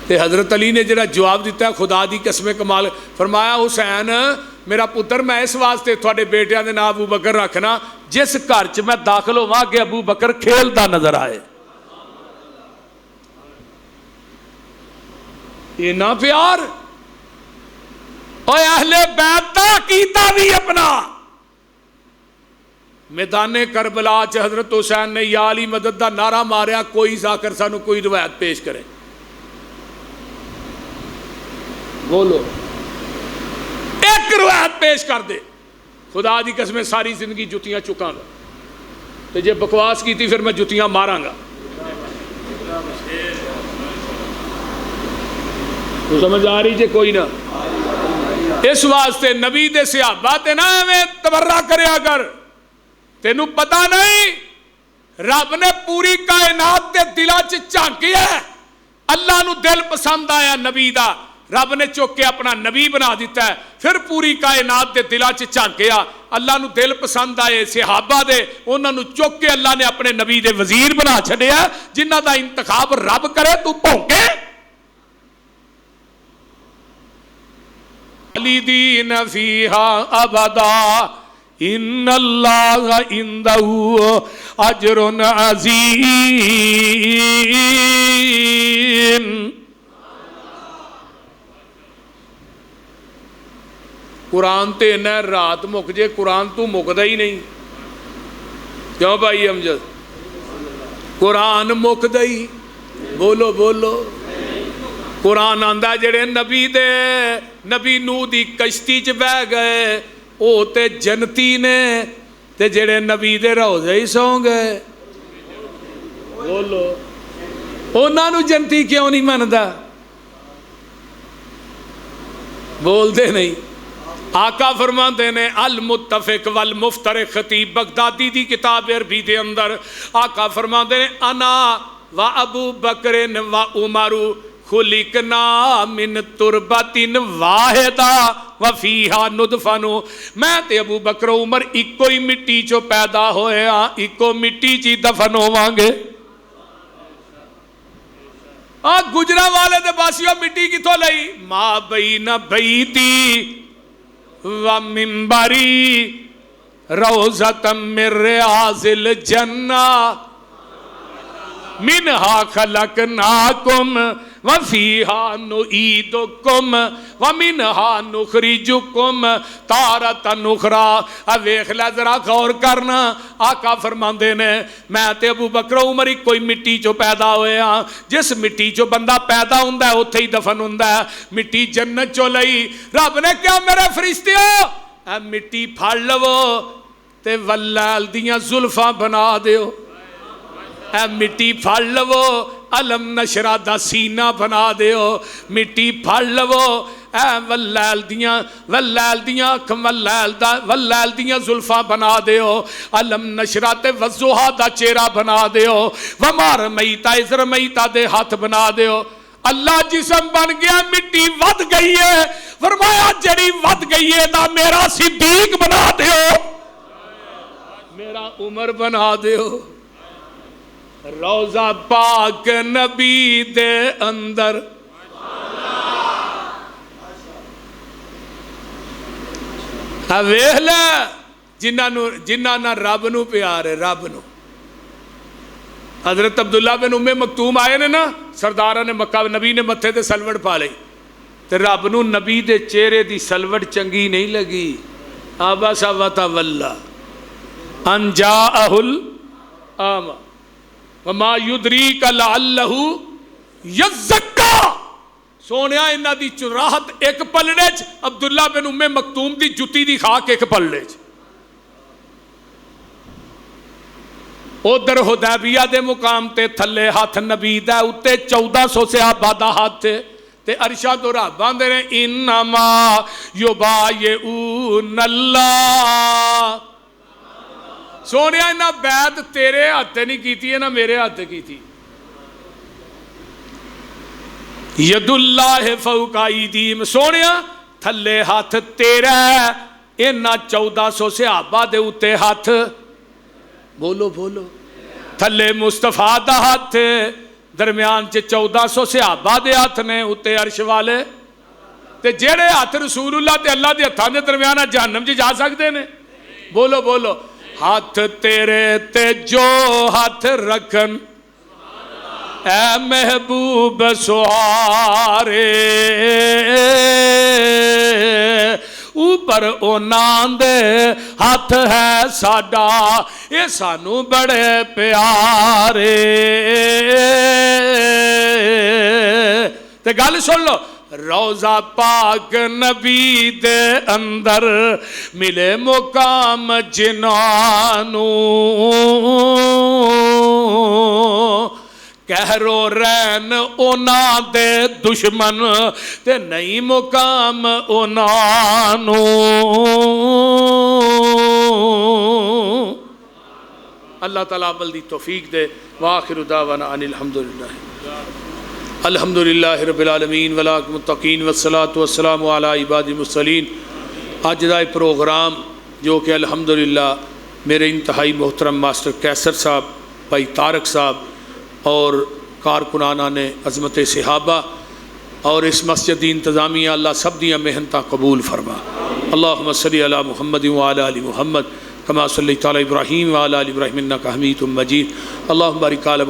تے حضرت علی نے جڑا جواب دیتا ہے خدا دی قسم کمال, فرمایا حسین میرا پتر میں اس واسطے تھوڑے بیٹیاں دے نام ابو بکر رکھنا جس گھر چ میں داخل ہوا کہ ابو بکر کھیلدا نظر آئے. اینا پیار اوے اہل بیت دا عقیدہ بھی اپنا. میدان کربلا چ حضرت حسین نے یا علی مدد دا نعرہ ماریا, کوئی ذاکر سانو کوئی روایت پیش کرے. بولو ایک روایت پیش کر دے, خدا دی قسم ساری زندگی جتیاں چکاں گا, تو جے بکواس کی تھی پھر میں جتیاں ماراں گا. تو سمجھ آ رہی جے کوئی نہ. اس واسطے نبی دے صحابہ تے نہ میں تبرہ کریا کر, تینوں پتہ نہیں رب نے پوری کائنات دے دلاں چ جھانکیا ہے. اللہ نو دل پسند آیا نبی دا, رب نے چک کے اپنا نبی بنا دیتا ہے. پھر پوری کائنات دے دلاں چ جھانکیا, اللہ نو دل پسند آئے صحابہ دے, انہاں نو چک کے اللہ نے اپنے نبی دے وزیر بنا چھڈیا, جنہاں دا انتخاب رب کرے تو بھونکے. خالدین فیہا ابدا ان اللہ عندہ اجر عظیم. قرآن تے نہ رات مک جے, قرآن تو مکدا ہی نہیں. کیوں بھائی امجد, قرآن مکدا ہی, بولو بولو. قرآن آندا جڑے نبی دے نبی نوح دی کشتی چ بہ گئے او تے جنتی نے, تے جڑے نبی دے روضے ہی سو گئے. بولو انہاں نو جنتی کیوں نہیں مندا, بول دے نہیں. آقا فرماندے نے المتفق والمفترق, خطیب بغدادی دی کتاب عربی دے اندر آقا فرماندے نے انا و ابو بکر و عمر خلقنا من تربت واحدہ وفیہا ندفن. میں تے ابو بکر و عمر ایکو ہی مٹی چو پیدا ہوئے ہاں, ایکو مٹی چی دفن ہوواں گے. گجرا والے دے باسیوں مٹی کتھوں لئی, ما بین بیتی و منبری روضۃ من ریاض الجنہ منہا خلقناکم وفیہا نعیدکم ومنہا نخرجکم تارۃ اخری. ویکھ لے ذرا غور کرنا, آقا فرماندے نے میں تے ابو بکر عمر ہی کوئی مٹی چو پیدا ہوئے ہاں. جس مٹی چو بندہ پیدا ہوندا ہے اوتھے ہی دفن ہوندا ہے. مٹی جنت چو لئی, رب نے کیا میرے فرشتیو اے مٹی پھڑ لو تے واللیل دیاں زلفاں بنا دیو. اے مٹی پھڑ لو علم نشرہ دا سینہ بنا دیو. مٹی پھڑ لو اے واللیل دیاں زلفاں بنا دیو. علم نشرہ تے والضحیٰ دا چہرہ بنا دیو. وما رمیتا اذ رمیتا دے ہاتھ بنا دیو. اللہ جسم بن گیا, مٹی ود گئی ہے, فرمایا جڑی ود گئی ہے دا میرا صدیق بنا دیو, میرا عمر بنا دیو. روضہ پاک نبی دے اندر ویکھ لے جنہاں نہ رب نو پیار ہے, رب نو. حضرت عبداللہ بن ام مکتوم آئے نے نا, سردارہ نے مکہ, نبی نے متھے تے سلوڑ پا لئی, تے رب نو نبی دے چہرے دی سلوڑ چنگی نہیں لگی. عبس وتولی ان جاءہ الاعمی وما یدریک لعلہ یزکا. سونیا انہاں دی چراہت ایک پلڑے چ, عبداللہ بن ام مکتوم دی جتی دی خاک ایک پلڑے چ. ادھر حدیبیہ دے مقام تے تھلے ہاتھ نبی دا, اتے 1400 صحابہ دا ہاتھ تھے, تے ارشاد و رحبان دے رہے انما یبایعون اللہ. سونیا انہاں بیعت تیرے ہاتھ نہیں کیتی ہے نہ میرے ہاتھ کیتی. ید اللہ فوق ایدیہم, سونیا تھلے ہاتھ تیرا, انہاں 1400 صحابہ دے اتے ہاتھ بولو بولو تھلے مصطفیٰ دا ہاتھ درمیان 1400 صحابہ دے ہاتھ نے اتے عرش والے تے جیڑے ہاتھ رسول اللہ تے اللہ دے ہاتھاں دے درمیان جہنم جی جا سکتے نے بولو بولو ہاتھ تیرے تے جو ہاتھ رکھن اے محبوب سوارے اوپر اونا دے ہاتھ ہے ساڈا یہ سانو بڑے پیارے تے گل سن لو روضہ پاک نبی دے اندر ملے مقام جنانو کہرو رین اونا دے دشمن تے نہیں مقام اونانو اللہ تعالیٰ عمل دی توفیق دے وآخر دعوانا ان الحمدللہ رب العالمین والعاقبۃ للمتقین والصلاة والسلام علی عباد المرسلین آج دا پروگرام جو کہ الحمدللہ میرے انتہائی محترم ماسٹر کیسر صاحب بھائی طارق صاحب اور کارکنانہ نے عظمت صحابہ اور اس مسجد دی انتظامیہ اللہ سب دیاں محنتاں قبول فرما اللہم صلی علی محمد وعلی آل محمد کما صلیت علی ابراہیم وعلی آل ابراہیم انک حمید مجید اللہم بارک علی